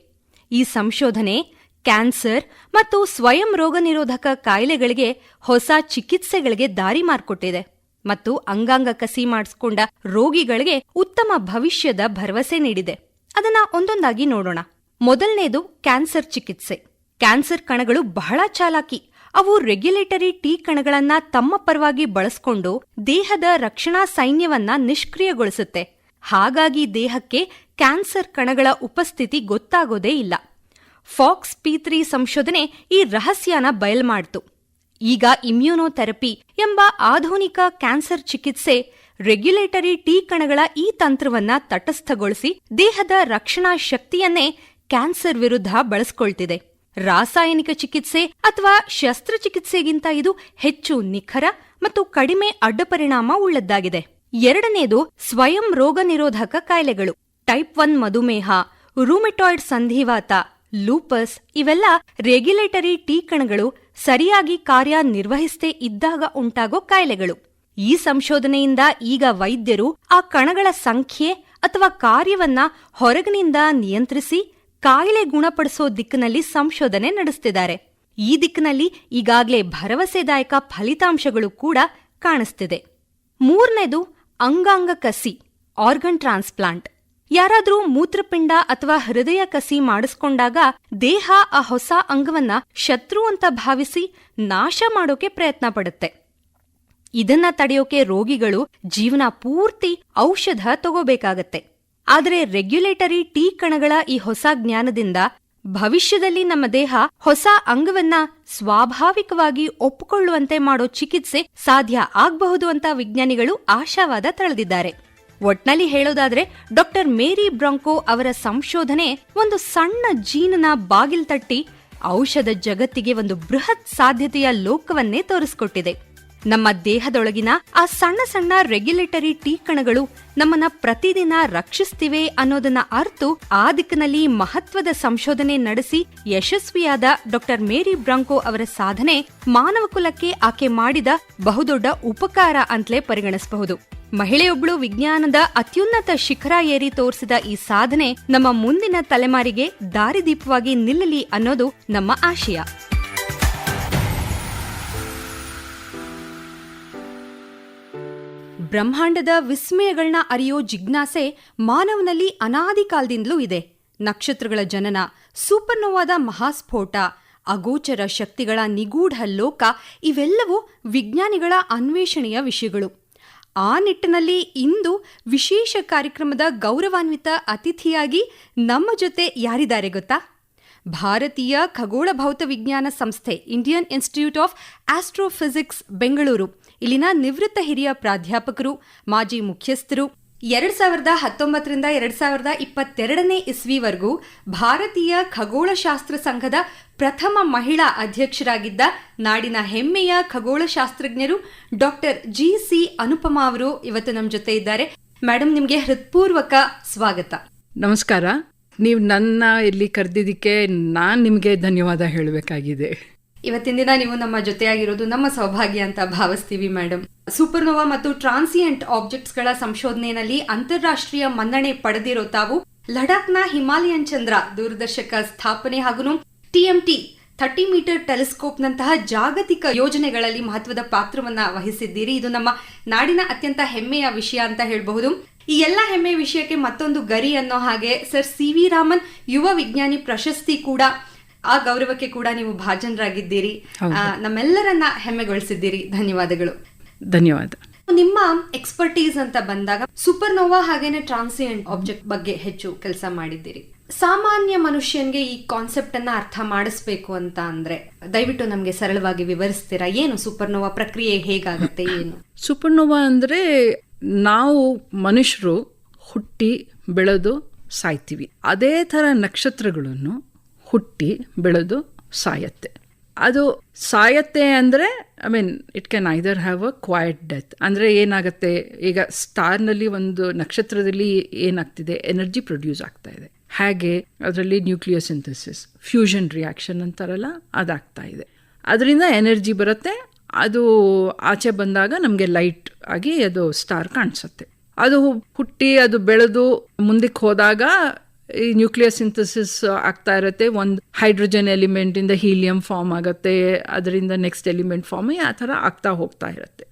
[SPEAKER 1] ಈ ಸಂಶೋಧನೆ ಕ್ಯಾನ್ಸರ್ ಮತ್ತು ಸ್ವಯಂ ರೋಗ ನಿರೋಧಕ ಕಾಯಿಲೆಗಳಿಗೆ ಹೊಸ ಚಿಕಿತ್ಸೆಗಳಿಗೆ ದಾರಿ ಮಾಡಿಕೊಟ್ಟಿದೆ ಮತ್ತು ಅಂಗಾಂಗ ಕಸಿ ಮಾಡಿಸಿಕೊಂಡ ರೋಗಿಗಳಿಗೆ ಉತ್ತಮ ಭವಿಷ್ಯದ ಭರವಸೆ ನೀಡಿದೆ. ಅದನ್ನ ಒಂದೊಂದಾಗಿ ನೋಡೋಣ. ಮೊದಲನೇದು ಕ್ಯಾನ್ಸರ್ ಚಿಕಿತ್ಸೆ. ಕ್ಯಾನ್ಸರ್ ಕಣಗಳು ಬಹಳ ಚಾಲಾಕಿ. ಅವು ರೆಗ್ಯುಲೇಟರಿ ಟಿ ಕಣಗಳನ್ನ ತಮ್ಮ ಪರವಾಗಿ ಬಳಸಿಕೊಂಡು ದೇಹದ ರಕ್ಷಣಾ ಸೈನ್ಯವನ್ನ ನಿಷ್ಕ್ರಿಯಗೊಳಿಸುತ್ತೆ. ಹಾಗಾಗಿ ದೇಹಕ್ಕೆ ಕ್ಯಾನ್ಸರ್ ಕಣಗಳ ಉಪಸ್ಥಿತಿ ಗೊತ್ತಾಗೋದೇ ಇಲ್ಲ. FOXP3 ಸಂಶೋಧನೆ ಈ ರಹಸ್ಯನ ಬಯಲ್ಮಾಡ್ತು. ಈಗ ಇಮ್ಯುನೋಥೆರಪಿ ಎಂಬ ಆಧುನಿಕ ಕ್ಯಾನ್ಸರ್ ಚಿಕಿತ್ಸೆ ರೆಗ್ಯುಲೇಟರಿ ಟಿ ಕಣಗಳ ಈ ತಂತ್ರವನ್ನ ತಟಸ್ಥಗೊಳಿಸಿ ದೇಹದ ರಕ್ಷಣಾ ಶಕ್ತಿಯನ್ನೇ ಕ್ಯಾನ್ಸರ್ ವಿರುದ್ಧ ಬಳಸಿಕೊಳ್ತಿದೆ. ರಾಸಾಯನಿಕ ಚಿಕಿತ್ಸೆ ಅಥವಾ ಶಸ್ತ್ರಚಿಕಿತ್ಸೆಗಿಂತ ಇದು ಹೆಚ್ಚು ನಿಖರ ಮತ್ತು ಕಡಿಮೆ ಅಡ್ಡಪರಿಣಾಮ ಉಳ್ಳದ್ದಾಗಿದೆ. ಎರಡನೇದು ಸ್ವಯಂ ರೋಗ ನಿರೋಧಕ ಕಾಯಿಲೆಗಳು. ಟೈಪ್ 1 ಮಧುಮೇಹ, ರೂಮೆಟಾಯ್ಡ್ ಸಂಧಿವಾತ, ಲೂಪಸ್ ಇವೆಲ್ಲ ರೆಗ್ಯುಲೇಟರಿ ಟಿ ಕಣಗಳು ಸರಿಯಾಗಿ ಕಾರ್ಯನಿರ್ವಹಿಸದೇ ಇದ್ದಾಗ ಉಂಟಾಗೋ ಕಾಯಿಲೆಗಳು. ಈ ಸಂಶೋಧನೆಯಿಂದ ಈಗ ವೈದ್ಯರು ಆ ಕಣಗಳ ಸಂಖ್ಯೆ ಅಥವಾ ಕಾರ್ಯವನ್ನ ಹೊರಗಿನಿಂದ ನಿಯಂತ್ರಿಸಿ ಕಾಯಿಲೆ ಗುಣಪಡಿಸೋ ದಿಕ್ಕಿನಲ್ಲಿ ಸಂಶೋಧನೆ ನಡೆಸುತ್ತಿದ್ದಾರೆ. ಈ ದಿಕ್ಕಿನಲ್ಲಿ ಈಗಾಗಲೇ ಭರವಸೆದಾಯಕ ಫಲಿತಾಂಶಗಳು ಕೂಡ ಕಾಣಿಸ್ತಿದೆ. ಮೂರನೇದು ಅಂಗಾಂಗ ಕಸಿ, ಆರ್ಗನ್ ಟ್ರಾನ್ಸ್ಪ್ಲಾಂಟ್. ಯಾರಾದ್ರೂ ಮೂತ್ರಪಿಂಡ ಅಥವಾ ಹೃದಯ ಕಸಿ ಮಾಡಿಸ್ಕೊಂಡಾಗ ದೇಹ ಆ ಹೊಸ ಅಂಗವನ್ನ ಶತ್ರು ಅಂತ ಭಾವಿಸಿ ನಾಶ ಮಾಡೋಕೆ ಪ್ರಯತ್ನ ಪಡುತ್ತೆ. ಇದನ್ನ ತಡೆಯೋಕೆ ರೋಗಿಗಳು ಜೀವನ ಪೂರ್ತಿ ಔಷಧ ತಗೋಬೇಕಾಗತ್ತೆ. ಆದರೆ ರೆಗ್ಯುಲೇಟರಿ ಟಿ ಕಣಗಳ ಈ ಹೊಸ ಜ್ಞಾನದಿಂದ ಭವಿಷ್ಯದಲ್ಲಿ ನಮ್ಮ ದೇಹ ಹೊಸ ಅಂಗವನ್ನ ಸ್ವಾಭಾವಿಕವಾಗಿ ಒಪ್ಪಿಕೊಳ್ಳುವಂತೆ ಮಾಡೋ ಚಿಕಿತ್ಸೆ ಸಾಧ್ಯ ಆಗಬಹುದು ಅಂತ ವಿಜ್ಞಾನಿಗಳು ಆಶಾವಾದ ತಳೆದಿದ್ದಾರೆ. ಒಟ್ನಲ್ಲಿ ಹೇಳೋದಾದ್ರೆ ಡಾಕ್ಟರ್ ಮೇರಿ ಬ್ರಾಂಕೋ ಅವರ ಸಂಶೋಧನೆ ಒಂದು ಸಣ್ಣ ಜೀನನ ಬಾಗಿಲು ತಟ್ಟಿ ಔಷಧ ಜಗತ್ತಿಗೆ ಒಂದು ಬೃಹತ್ ಸಾಧ್ಯತೆಯ ಲೋಕವನ್ನೇ ತೋರಿಸಿಕೊಟ್ಟಿದೆ. ನಮ್ಮ ದೇಹದೊಳಗಿನ ಆ ಸಣ್ಣ ಸಣ್ಣ ರೆಗ್ಯುಲೇಟರಿ ಟಿ ಕಣಗಳು ನಮ್ಮನ್ನ ಪ್ರತಿದಿನ ರಕ್ಷಿಸ್ತಿವೆ ಅನ್ನೋದನ್ನ ಅರ್ತು ಆ ದಿಕ್ಕಿನಲ್ಲಿ ಮಹತ್ವದ ಸಂಶೋಧನೆ ನಡೆಸಿ ಯಶಸ್ವಿಯಾದ ಡಾಕ್ಟರ್ ಮೇರಿ ಬ್ರಾಂಕೋ ಅವರ ಸಾಧನೆ ಮಾನವ ಕುಲಕ್ಕೆ ಆಕೆ ಮಾಡಿದ ಬಹುದೊಡ್ಡ ಉಪಕಾರ ಅಂತಲೇ ಪರಿಗಣಿಸಬಹುದು. ಮಹಿಳೆಯೊಬ್ಬಳು ವಿಜ್ಞಾನದ ಅತ್ಯುನ್ನತ ಶಿಖರ ಏರಿ ತೋರಿಸಿದ ಈ ಸಾಧನೆ ನಮ್ಮ ಮುಂದಿನ ತಲೆಮಾರಿಗೆ ದಾರಿದೀಪವಾಗಿ ನಿಲ್ಲಲಿ ಅನ್ನೋದು ನಮ್ಮ ಆಶಯ. ಬ್ರಹ್ಮಾಂಡದ ವಿಸ್ಮಯಗಳನ್ನ ಅರಿಯೋ ಜಿಜ್ಞಾಸೆ ಮಾನವನಲ್ಲಿ ಅನಾದಿ ಕಾಲದಿಂದಲೂ ಇದೆ. ನಕ್ಷತ್ರಗಳ ಜನನ, ಸೂಪರ್ನೋವಾದ ಮಹಾಸ್ಫೋಟ, ಅಗೋಚರ ಶಕ್ತಿಗಳ ನಿಗೂಢ ಲೋಕ ಇವೆಲ್ಲವೂ ವಿಜ್ಞಾನಿಗಳ ಅನ್ವೇಷಣೆಯ ವಿಷಯಗಳು. ಆ ನಿಟ್ಟಿನಲ್ಲಿ ಇಂದು ವಿಶೇಷ ಕಾರ್ಯಕ್ರಮದ ಗೌರವಾನ್ವಿತ ಅತಿಥಿಯಾಗಿ ನಮ್ಮ ಜೊತೆ ಯಾರಿದ್ದಾರೆ ಗೊತ್ತಾ? ಭಾರತೀಯ ಖಗೋಳ ಭೌತ ವಿಜ್ಞಾನ ಸಂಸ್ಥೆ Indian institute of astrophysics Bengaluru ಇಲ್ಲಿನ ನಿವೃತ್ತ ಹಿರಿಯ ಪ್ರಾಧ್ಯಾಪಕರು, ಮಾಜಿ ಮುಖ್ಯಸ್ಥರು, 2019ರಿಂದ 2022ನೇ ಇಸ್ವಿವರೆಗೂ ಭಾರತೀಯ ಖಗೋಳಶಾಸ್ತ್ರ ಸಂಘದ ಪ್ರಥಮ ಮಹಿಳಾ ಅಧ್ಯಕ್ಷರಾಗಿದ್ದ ನಾಡಿನ ಹೆಮ್ಮೆಯ ಖಗೋಳಶಾಸ್ತ್ರಜ್ಞರು ಡಾಕ್ಟರ್ ಜಿ.ಸಿ. ಅನುಪಮಾ ಅವರು ಇವತ್ತು ನಮ್ಮ ಜೊತೆ ಇದ್ದಾರೆ. ಮೇಡಮ್, ನಿಮಗೆ ಹೃತ್ಪೂರ್ವಕ ಸ್ವಾಗತ.
[SPEAKER 2] ನಮಸ್ಕಾರ. ನೀವು ನನ್ನ ಇಲ್ಲಿ ಕರೆದಿದ್ದಕ್ಕೆ ನಾನು ನಿಮಗೆ ಧನ್ಯವಾದ ಹೇಳಬೇಕಾಗಿದೆ.
[SPEAKER 1] ಇವತ್ತಿನ ದಿನ ನೀವು ನಮ್ಮ ಜೊತೆಯಾಗಿರೋದು ನಮ್ಮ ಸೌಭಾಗ್ಯ ಅಂತ ಭಾವಿಸ್ತೀವಿ ಮೇಡಮ್. ಸೂಪರ್ನೋವಾ ಮತ್ತು ಟ್ರಾನ್ಸಿಯೆಂಟ್ ಆಬ್ಜೆಕ್ಟ್ಸ್ ಗಳ ಸಂಶೋಧನೆಯಲ್ಲಿ ಅಂತಾರಾಷ್ಟ್ರೀಯ ಮನ್ನಣೆ ಪಡೆದಿರೋ ತಾವು ಲಡಾಖ್ನ ಹಿಮಾಲಯನ್ ಚಂದ್ರ ದೂರದರ್ಶಕ ಸ್ಥಾಪನೆ ಹಾಗೂ TMT 30 ಮೀಟರ್ ಟೆಲಿಸ್ಕೋಪ್ನಂತಹ ಜಾಗತಿಕ ಯೋಜನೆಗಳಲ್ಲಿ ಮಹತ್ವದ ಪಾತ್ರವನ್ನ ವಹಿಸಿದ್ದೀರಿ. ಇದು ನಮ್ಮ ನಾಡಿನ ಅತ್ಯಂತ ಹೆಮ್ಮೆಯ ವಿಷಯ ಅಂತ ಹೇಳಬಹುದು. ಈ ಎಲ್ಲ ಹೆಮ್ಮೆಯ ವಿಷಯಕ್ಕೆ ಮತ್ತೊಂದು ಗರಿ ಅನ್ನೋ ಹಾಗೆ ಸರ್ CV ರಾಮನ್ ಯುವ ವಿಜ್ಞಾನಿ ಪ್ರಶಸ್ತಿ ಕೂಡ, ಆ ಗೌರವಕ್ಕೆ ಕೂಡ ನೀವು ಭಾಜನರಾಗಿದ್ದೀರಿ. ನಮ್ಮೆಲ್ಲರನ್ನ ಹೆಮ್ಮೆಗೊಳಿಸಿದ್ದೀರಿ. ಧನ್ಯವಾದಗಳು.
[SPEAKER 2] ಧನ್ಯವಾದ.
[SPEAKER 1] ನಿಮ್ಮ ಎಕ್ಸ್ಪರ್ಟೀಸ್ ಅಂತ ಬಂದಾಗ ಸೂಪರ್ನೋವಾ ಹಾಗೇನೆ ಟ್ರಾನ್ಸಿಯೆಂಟ್ ಆಬ್ಜೆಕ್ಟ್ ಬಗ್ಗೆ ಹೆಚ್ಚು ಕೆಲಸ ಮಾಡಿದ್ದೀರಿ. ಸಾಮಾನ್ಯ ಮನುಷ್ಯನ್ಗೆ ಈ ಕಾನ್ಸೆಪ್ಟ್ ಅನ್ನ ಅರ್ಥ ಮಾಡಿಸ್ಬೇಕು ಅಂತ ಅಂದ್ರೆ ದಯವಿಟ್ಟು ನಮ್ಗೆ ಸರಳವಾಗಿ ವಿವರಿಸ್ತೀರಾ? ಏನು ಸೂಪರ್ನೋವಾ ಪ್ರಕ್ರಿಯೆ, ಹೇಗಾಗುತ್ತೆ, ಏನು?
[SPEAKER 2] ಸೂಪರ್ನೋವಾ ಅಂದ್ರೆ ನಾವು ಮನುಷ್ಯರು ಹುಟ್ಟಿ ಬೆಳೆದು ಸಾಯ್ತೀವಿ. ಅದೇ ಥರ ನಕ್ಷತ್ರಗಳನ್ನು ಹುಟ್ಟಿ ಬೆಳೆದು ಸಾಯತ್ತೆ. ಅದು ಸಾಯತ್ತೆ ಅಂದರೆ it can either have a quiet death. ಅಂದರೆ ಏನಾಗುತ್ತೆ, ಈಗ ಸ್ಟಾರ್ನಲ್ಲಿ ಒಂದು ನಕ್ಷತ್ರದಲ್ಲಿ ಏನಾಗ್ತಿದೆ, ಎನರ್ಜಿ ಪ್ರೊಡ್ಯೂಸ್ ಆಗ್ತಾ ಇದೆ. ಹಾಗೆ ಅದರಲ್ಲಿ ನ್ಯೂಕ್ಲಿಯೋಸಿಂಥಸಿಸ್, ಫ್ಯೂಷನ್ ರಿಯಾಕ್ಷನ್ ಅಂತಾರಲ್ಲ, ಅದಾಗ್ತಾ ಇದೆ. ಅದರಿಂದ ಎನರ್ಜಿ ಬರುತ್ತೆ. ಅದು ಆಚೆ ಬಂದಾಗ ನಮಗೆ ಲೈಟ್ ಆಗಿ ಅದು ಸ್ಟಾರ್ ಕಾಣಿಸುತ್ತೆ. ಅದು ಹುಟ್ಟಿ ಅದು ಬೆಳೆದು ಮುಂದಕ್ಕೆ ಹೋದಾಗ ಈ ನ್ಯೂಕ್ಲಿಯೋಸಿಂಥಸಿಸ್ ಆಗ್ತಾ ಇರುತ್ತೆ. ಒಂದು ಹೈಡ್ರೋಜನ್ ಎಲಿಮೆಂಟ್ ಇಂದ ಹೀಲಿಯಂ ಫಾರ್ಮ್ ಆಗುತ್ತೆ, ಅದರಿಂದ ನೆಕ್ಸ್ಟ್ ಎಲಿಮೆಂಟ್ ಫಾರ್ಮ್, ಆ ಥರ ಆಗ್ತಾ ಹೋಗ್ತಾ ಇರುತ್ತೆ.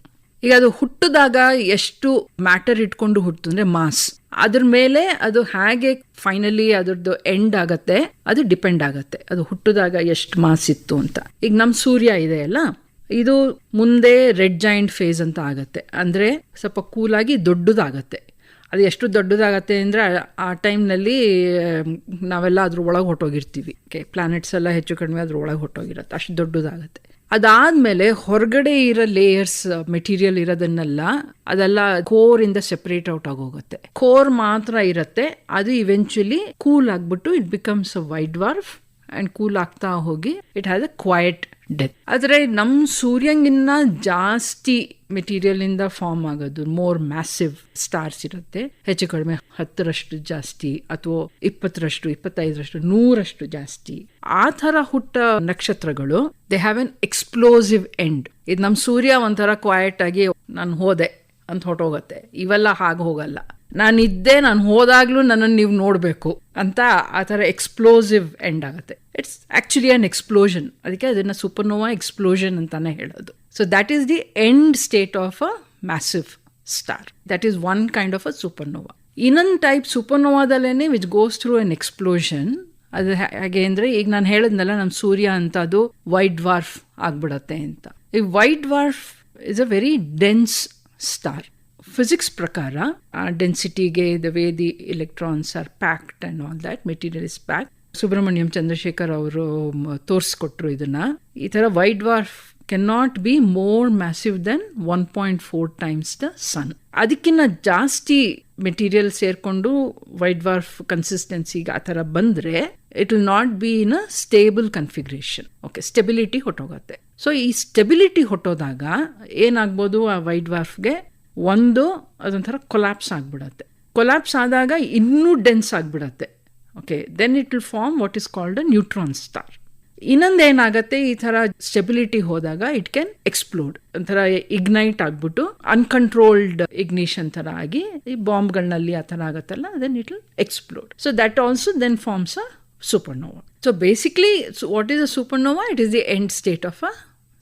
[SPEAKER 2] ಈಗ ಅದು ಹುಟ್ಟಿದಾಗ ಎಷ್ಟು ಮ್ಯಾಟರ್ ಇಟ್ಕೊಂಡು ಹುಟ್ಟು ಅಂದರೆ ಮಾಸ್, ಅದ್ರ ಮೇಲೆ ಅದು ಹೇಗೆ ಫೈನಲಿ ಅದ್ರದ್ದು ಎಂಡ್ ಆಗತ್ತೆ ಅದು ಡಿಪೆಂಡ್ ಆಗತ್ತೆ. ಅದು ಹುಟ್ಟಿದಾಗ ಎಷ್ಟು ಮಾಸ್ ಇತ್ತು ಅಂತ. ಈಗ ನಮ್ಮ ಸೂರ್ಯ ಇದೆ ಅಲ್ಲ, ಇದು ಮುಂದೆ ರೆಡ್ ಜಾಯಿಂಟ್ ಫೇಸ್ ಅಂತ ಆಗತ್ತೆ. ಅಂದರೆ ಸ್ವಲ್ಪ ಕೂಲಾಗಿ ದೊಡ್ಡದಾಗತ್ತೆ. ಅದು ಎಷ್ಟು ದೊಡ್ಡದಾಗತ್ತೆ ಅಂದರೆ ಆ ಟೈಮ್ನಲ್ಲಿ ನಾವೆಲ್ಲ ಅದ್ರ ಒಳಗೆ ಹೊಟ್ಟೋಗಿರ್ತೀವಿ. ಪ್ಲಾನೆಟ್ಸ್ ಎಲ್ಲ ಹೆಚ್ಚು ಕಡಿಮೆ ಅದ್ರ ಒಳಗೆ ಹೊಟ್ಟೋಗಿರತ್ತೆ, ಅಷ್ಟು ದೊಡ್ಡದಾಗತ್ತೆ. ಅದಾದಮೇಲೆ ಹೊರಗಡೆ ಇರೋ ಲೇಯರ್ಸ್ ಮೆಟೀರಿಯಲ್ ಇರೋದನ್ನೆಲ್ಲ ಅದೆಲ್ಲ ಕೋರಿಂದ ಸೆಪರೇಟ್ ಔಟ್ ಆಗೋಗುತ್ತೆ. ಕೋರ್ ಮಾತ್ರ ಇರುತ್ತೆ. ಅದು ಇವೆಂಚುಲಿ ಕೂಲ್ ಆಗಿಬಿಟ್ಟು it becomes a white dwarf and cool ಆಗ್ತಾ ಹೋಗಿ it has a quiet death. ಆದರೆ ನಮ್ಮ ಸೂರ್ಯಂಗಿನ್ನ ಜಾಸ್ತಿ ಮೆಟೀರಿಯಲಿಂದ ಫಾರ್ಮ್ ಆಗೋದು ಮೋರ್ ಮ್ಯಾಸಿವ್ ಸ್ಟಾರ್ಸ್ ಇರುತ್ತೆ, ಹೆಚ್ಚು ಕಡಿಮೆ 10ರಷ್ಟು ಜಾಸ್ತಿ ಅಥವಾ 20ರಷ್ಟು 25ರಷ್ಟು 100ರಷ್ಟು ಜಾಸ್ತಿ. ಆ ಥರ ಹುಟ್ಟ ನಕ್ಷತ್ರಗಳು they have an explosive end. ಇದು ನಮ್ಮ ಸೂರ್ಯ ಒಂಥರ ಕ್ವೈಟ್ ಆಗಿ ನಾನು ಹೋದೆ ಅಂತ ಹೊಟ್ಟೋಗತ್ತೆ. ಇವೆಲ್ಲ ಹಾಗೆ ಹೋಗಲ್ಲ. ನಾನಿದ್ದೆ, ನಾನು ಹೋದಾಗ್ಲೂ ನನ್ನನ್ನು ನೀವು ನೋಡಬೇಕು ಅಂತ ಆ ಥರ ಎಕ್ಸ್ಪ್ಲೋಸಿವ್ ಎಂಡ್ ಆಗುತ್ತೆ. It's actually an explosion. ಅದಕ್ಕೆ ಅದನ್ನು ಸೂಪರ್ನೋವಾ ಎಕ್ಸ್ಪ್ಲೋಷನ್ ಅಂತಾನೆ ಹೇಳೋದು. So that is the end state of a massive star. That is one kind of a supernova. ಇನ್ನೊಂದು ಟೈಪ್ ಸೂಪರ್ನೋವಾದಲ್ಲೇ which goes through an explosion. ಅದು ಹೇಗೆ ಅಂದರೆ, ಈಗ ನಾನು ಹೇಳಿದ್ನಲ್ಲ ನಮ್ಮ ಸೂರ್ಯ ಅಂತ ಅದು ವೈಟ್ ಡ್ವಾರ್ಫ್ ಆಗ್ಬಿಡತ್ತೆ ಅಂತ. ಈ white dwarf is a very dense star. Physics ಪ್ರಕಾರ ಆ ಡೆನ್ಸಿಟಿಗೆ the way the electrons are packed and all that material is packed. Subrahmanyan Chandrasekhar ಅವರು ತೋರಿಸ್ಕೊಟ್ರು ಇದನ್ನ. ಈ ಥರ white dwarf can not be more massive than 1.4 times the sun. ಅದಕ್ಕಿಂತ ಜಾಸ್ತಿ ಮೆಟೀರಿಯಲ್ ಸೇರ್ಕೊಂಡು ವೈಟ್ ಡ್ವಾರ್ಫ್ ಕನ್ಸಿಸ್ಟೆನ್ಸಿಗೆ ಆ ಥರ ಬಂದರೆ it will not be in a stable configuration. Okay, stability ಹೊಟ್ಟೋಗುತ್ತೆ. ಸೊ ಈ ಸ್ಟೆಬಿಲಿಟಿ ಹೊಟ್ಟೋದಾಗ ಏನಾಗ್ಬೋದು, ಆ ವೈಟ್ ಡ್ವಾರ್ಫ್ಗೆ ಒಂದು ಅದೊಂಥರ ಕೊಲ್ಯಾಪ್ಸ್ ಆಗಿಬಿಡತ್ತೆ. ಕೊಲ್ಯಾಪ್ಸ್ ಆದಾಗ ಇನ್ನೂ ಡೆನ್ಸ್ ಆಗಿಬಿಡತ್ತೆ. Okay, then it will form what is called a neutron star. ಇನ್ನೊಂದು ಏನಾಗುತ್ತೆ, ಈ ಥರ ಸ್ಟೆಬಿಲಿಟಿ ಹೋದಾಗ ಇಟ್ ಕ್ಯಾನ್ ಎಕ್ಸ್ಪ್ಲೋಡ್. ಒಂಥರ ಇಗ್ನೈಟ್ ಆಗ್ಬಿಟ್ಟು ಅನ್ಕಂಟ್ರೋಲ್ಡ್ ಇಗ್ನಿಷನ್ ಥರ ಆಗಿ ಈ ಬಾಂಬ್ಗಳಲ್ಲಿ ಆ ಥರ ಆಗುತ್ತಲ್ಲ, then it will explode. So that also then forms a supernova. So basically what is a supernova? It is the end state of a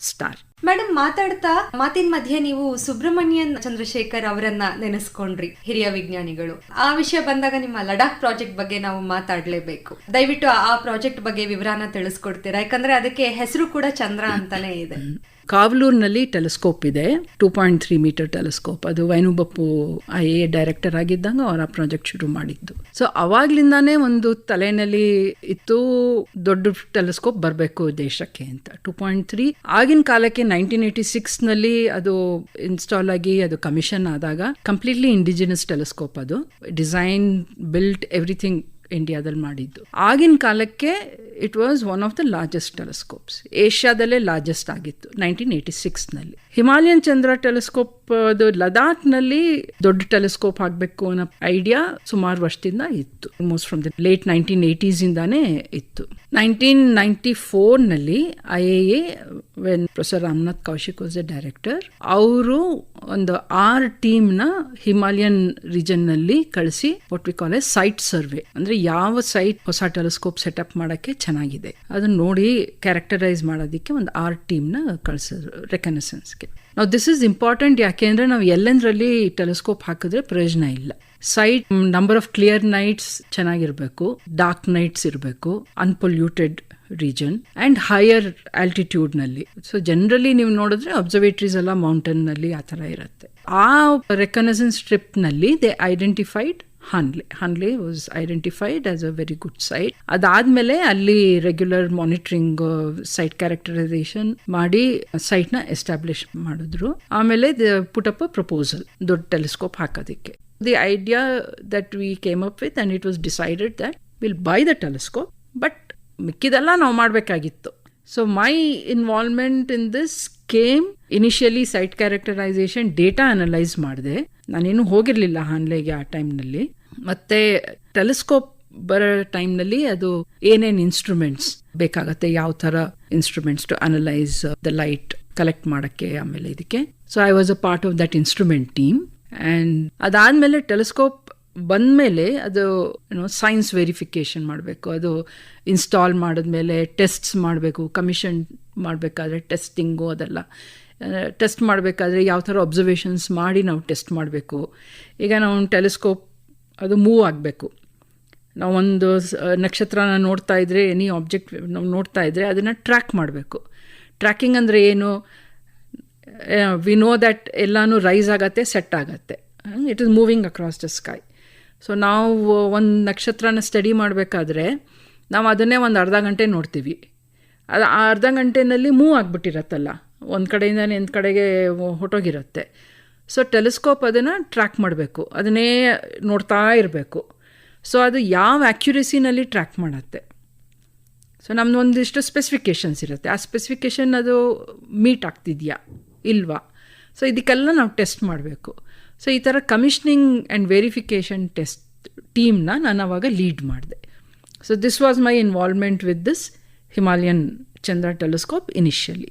[SPEAKER 2] star.
[SPEAKER 1] Madam, ಮಾತಿನ ಮಧ್ಯೆ ನೀವು ಸುಬ್ರಹ್ಮಣ್ಯನ್ ಚಂದ್ರಶೇಖರ್ ಅವರನ್ನ ನೆನೆಸ್ಕೊಂಡ್ರಿ, ಹಿರಿಯ ವಿಜ್ಞಾನಿಗಳು. ಆ ವಿಷಯ ಬಂದಾಗ ನಿಮ್ಮ ಲಡಾಖ್ ಪ್ರಾಜೆಕ್ಟ್ ಬಗ್ಗೆ ನಾವು ಮಾತಾಡ್ಲೇಬೇಕು. ದಯವಿಟ್ಟು ಆ ಪ್ರಾಜೆಕ್ಟ್ ಬಗ್ಗೆ ವಿವರನ ತಿಳಿಸ್ಕೊಡ್ತೀರಾ? ಯಾಕಂದ್ರೆ ಅದಕ್ಕೆ ಹೆಸರು ಕೂಡ ಚಂದ್ರ ಅಂತಾನೆ ಇದೆ.
[SPEAKER 2] ಕಾವಲೂರಿನಲ್ಲಿ ಟೆಲಿಸ್ಕೋಪ್ ಇದೆ, 2.3 ಮೀಟರ್ ಟೆಲಿಸ್ಕೋಪ್. ಅದು ವೈನುಬಪ್ಪು IA ಡೈರೆಕ್ಟರ್ ಆಗಿದ್ದಾಗ ಅವರ ಪ್ರಾಜೆಕ್ಟ್ ಶುರು ಮಾಡಿದ್ದು. ಸೊ ಅವಾಗ್ಲಿಂದಾನೇ ಒಂದು ತಲೆನಲ್ಲಿ ಇತ್ತು, ದೊಡ್ಡ ಟೆಲಿಸ್ಕೋಪ್ ಬರಬೇಕು ದೇಶಕ್ಕೆ ಅಂತ. 2.3 ಆಗಿನ ಕಾಲಕ್ಕೆ 1986ನಲ್ಲಿ ಅದು ಇನ್ಸ್ಟಾಲ್ ಆಗಿ ಅದು ಕಮಿಷನ್ ಆದಾಗ ಕಂಪ್ಲೀಟ್ಲಿ ಇಂಡಿಜಿನಸ್ ಟೆಲಿಸ್ಕೋಪ್. ಅದು ಡಿಸೈನ್, ಬಿಲ್ಟ್, ಎವ್ರಿಥಿಂಗ್ ಇಂಡಿಯಾದಲ್ಲಿ ಮಾಡಿದ್ದು. ಆಗಿನ ಕಾಲಕ್ಕೆ it was one of the largest telescopes. ಏಷ್ಯಾದಲ್ಲೇ ಲಾರ್ಜೆಸ್ಟ್ ಆಗಿತ್ತು 1986ನಲ್ಲಿ. ಹಿಮಾಲಯನ್ ಚಂದ್ರ ಟೆಲಿಸ್ಕೋಪ್ ಅದು ಲದಾಖ್ನಲ್ಲಿ ದೊಡ್ಡ ಟೆಲಿಸ್ಕೋಪ್ ಆಗಬೇಕು ಅನ್ನೋ ಐಡಿಯಾ ಸುಮಾರು ವರ್ಷದಿಂದ ಇತ್ತು. Almost from the late 1980s ಇಂದಾನೇ ಇತ್ತು. 1994ನಲ್ಲಿ IAA, when professor Ramnath Kaushik was the director, ಅವರು ಒಂದು 6 ಟೀಮ್ನ ಹಿಮಾಲಯನ್ ರೀಜನ್ನಲ್ಲಿ ಕಳಿಸಿ what we call A site survey, ಅಂದ್ರೆ ಯಾವ ಸೈಟ್ ಹೊಸ ಟೆಲಿಸ್ಕೋಪ್ ಸೆಟಪ್ ಮಾಡೋಕ್ಕೆ ಚೆನ್ನಾಗಿದೆ ಅದನ್ನ ನೋಡಿ ಕ್ಯಾರೆಕ್ಟರೈಸ್ ಮಾಡೋದಕ್ಕೆ ಒಂದು 6 ಟೀಮ್ನ ಕಳಿಸಿದ್ರು ರೆಕನೆಸೆನ್ಸ್ಗೆ. ನಾವು ದಿಸ್ ಇಸ್ ಇಂಪಾರ್ಟೆಂಟ್. ಯಾಕೆಂದ್ರೆ ನಾವು ಎಲ್ಲೆಂದ್ರಲ್ಲಿ ಟೆಲಿಸ್ಕೋಪ್ ಹಾಕಿದ್ರೆ ಪ್ರಯೋಜನ ಇಲ್ಲ. Site number of clear nights ಚೆನ್ನಾಗಿರ್ಬೇಕು, ಡಾರ್ಕ್ ನೈಟ್ಸ್ ಇರಬೇಕು, unpolluted region and higher altitude ನಲ್ಲಿ. ಸೊ ಜನರಲಿ ನೀವು ನೋಡಿದ್ರೆ ಅಬ್ಸರ್ವೇಟರೀಸ್ ಎಲ್ಲ ಮೌಂಟೇನ್ ನಲ್ಲಿ ಆ ತರ ಇರುತ್ತೆ. ಆ ರೆಕನೆಸೆನ್ಸ್ ಟ್ರಿಪ್ ನಲ್ಲಿ they identified Hanle was identified as a very good site. ಅದಾದ್ಮೇಲೆ ಅಲ್ಲಿ ರೆಗ್ಯುಲರ್ ಮಾನಿಟರಿಂಗ್, ಸೈಟ್ ಕ್ಯಾರೆಕ್ಟರೈಸೇಷನ್ ಮಾಡಿ ಸೈಟ್ ನ ಎಸ್ಟಾಬ್ಲಿಷ್ ಮಾಡಿದ್ರು. ಆಮೇಲೆ ಪುಟ್ ಅಪ್ ಅ ಪ್ರಪೋಸಲ್ ದೊಡ್ಡ ಟೆಲಿಸ್ಕೋಪ್ ಹಾಕೋದಕ್ಕೆ. The idea that we came up with and it was decided that will buy the telescope, but ಮಿಕ್ಕಿದೆಲ್ಲ ನಾವು ಮಾಡಬೇಕಾಗಿತ್ತು. So my involvement in this came initially site characterisation, data analyse ಮಾಡಿದೆ. ನಾನೇನು ಹೋಗಿರಲಿಲ್ಲ ಹಾನ್ಲೆಗೆ ಆ ಟೈಮ್ನಲ್ಲಿ. ಮತ್ತೆ ಟೆಲಿಸ್ಕೋಪ್ ಬರೋ ಟೈಮ್ನಲ್ಲಿ ಅದು ಏನೇನು ಇನ್ಸ್ಟ್ರೂಮೆಂಟ್ಸ್ ಬೇಕಾಗತ್ತೆ, ಯಾವ ಥರ instruments to analyse the light collect ಮಾಡೋಕ್ಕೆ, ಆಮೇಲೆ ಇದಕ್ಕೆ. So I was a part of that instrument team. And ಅದಾದಮೇಲೆ ಟೆಲಿಸ್ಕೋಪ್ ಬಂದಮೇಲೆ ಅದು ಸೈನ್ಸ್ ವೆರಿಫಿಕೇಷನ್ ಮಾಡಬೇಕು. ಅದು ಇನ್ಸ್ಟಾಲ್ ಮಾಡಿದ್ಮೇಲೆ ಟೆಸ್ಟ್ಸ್ ಮಾಡಬೇಕು. ಕಮಿಷನ್ ಮಾಡಬೇಕಾದ್ರೆ ಟೆಸ್ಟಿಂಗು ಅದೆಲ್ಲ ಟೆಸ್ಟ್ ಮಾಡಬೇಕಾದ್ರೆ ಯಾವ ಥರ ಅಬ್ಸರ್ವೇಷನ್ಸ್ ಮಾಡಿ ನಾವು ಟೆಸ್ಟ್ ಮಾಡಬೇಕು. ಈಗ ನಾವು ಟೆಲಿಸ್ಕೋಪ್ ಅದು ಮೂವ್ ಆಗಬೇಕು. ನಾವೊಂದು ನಕ್ಷತ್ರನ ನೋಡ್ತಾ ಇದ್ರೆ, ಎನಿ ಆಬ್ಜೆಕ್ಟ್ ನಾವು ನೋಡ್ತಾ ಇದ್ರೆ ಅದನ್ನು ಟ್ರ್ಯಾಕ್ ಮಾಡಬೇಕು. ಟ್ರ್ಯಾಕಿಂಗ್ ಅಂದರೆ ಏನು? ವಿ ನೋ ದ್ಯಾಟ್ ಎಲ್ಲನೂ ರೈಸ್ ಆಗತ್ತೆ, ಸೆಟ್ ಆಗತ್ತೆ. It is moving across the sky. So ನಾವು ಒಂದು ನಕ್ಷತ್ರನ ಸ್ಟಡಿ ಮಾಡಬೇಕಾದ್ರೆ ನಾವು ಅದನ್ನೇ ಒಂದು ಅರ್ಧ ಗಂಟೆ ನೋಡ್ತೀವಿ. ಅದು ಆ ಅರ್ಧ ಗಂಟೆನಲ್ಲಿ ಮೂವ್ ಆಗಿಬಿಟ್ಟಿರತ್ತಲ್ಲ, ಒಂದು ಕಡೆಯಿಂದ ಒಂದು ಕಡೆಗೆ ಹೊಟ್ಟೋಗಿರುತ್ತೆ. ಸೊ ಟೆಲಿಸ್ಕೋಪ್ ಅದನ್ನು ಟ್ರ್ಯಾಕ್ ಮಾಡಬೇಕು, ಅದನ್ನೇ ನೋಡ್ತಾ ಇರಬೇಕು. ಸೊ ಅದು ಯಾವ ಆ್ಯಕ್ಯುರೇಸಿನಲ್ಲಿ ಟ್ರ್ಯಾಕ್ ಮಾಡುತ್ತೆ. ಸೊ ನಮ್ದು ಒಂದಿಷ್ಟು ಸ್ಪೆಸಿಫಿಕೇಷನ್ಸ್ ಇರುತ್ತೆ. ಆ ಸ್ಪೆಸಿಫಿಕೇಷನ್ ಅದು ಮೀಟ್ ಆಗ್ತಿದೆಯಾ ಇಲ್ವಾ, ಸೊ ಇದಕ್ಕೆಲ್ಲ ನಾವು ಟೆಸ್ಟ್ ಮಾಡಬೇಕು. ಸೊ ಈ ಥರ ಕಮಿಷನಿಂಗ್ ಆ್ಯಂಡ್ ವೆರಿಫಿಕೇಷನ್ ಟೆಸ್ಟ್ ಟೀಮ್ನ ನಾನು ಅವಾಗ ಲೀಡ್ ಮಾಡಿದೆ. So this was my involvement with this Himalayan Chandra telescope initially.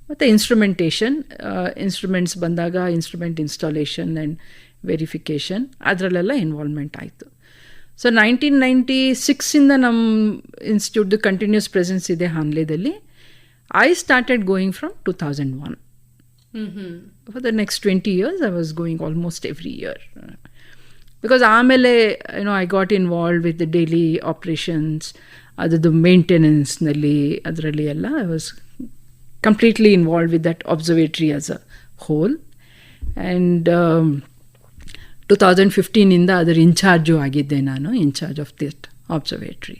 [SPEAKER 2] ಮತ್ತು ಇನ್ಸ್ಟ್ರೂಮೆಂಟ್ಸ್ ಬಂದಾಗ ಇನ್ಸ್ಟ್ರೂಮೆಂಟ್ ಇನ್ಸ್ಟಾಲೇಷನ್ ಆ್ಯಂಡ್ ವೆರಿಫಿಕೇಷನ್ ಅದರಲ್ಲೆಲ್ಲ ಇನ್ವಾಲ್ವ್ಮೆಂಟ್ ಆಯಿತು. ಸೊ 1996ಇಂದ ನಮ್ಮ ಇನ್ಸ್ಟಿಟ್ಯೂಟ್ದು ಕಂಟಿನ್ಯೂಸ್ ಪ್ರೆಸೆನ್ಸ್ ಇದೆ ಹಾನ್ಲೆದಲ್ಲಿ. I started going from 2001. For the next 20 years I was going almost every year. Because ಆಮೇಲೆ I got involved with the daily operations, ಅದರದ್ದು ಮೇಂಟೆನೆನ್ಸ್ನಲ್ಲಿ ಅದರಲ್ಲಿ ಎಲ್ಲ I was completely involved with that observatory as a whole. And 2015ಇಂದ ಅದರ incharge ಆಗಿದ್ದೆ ನಾನು, incharge of that observatory.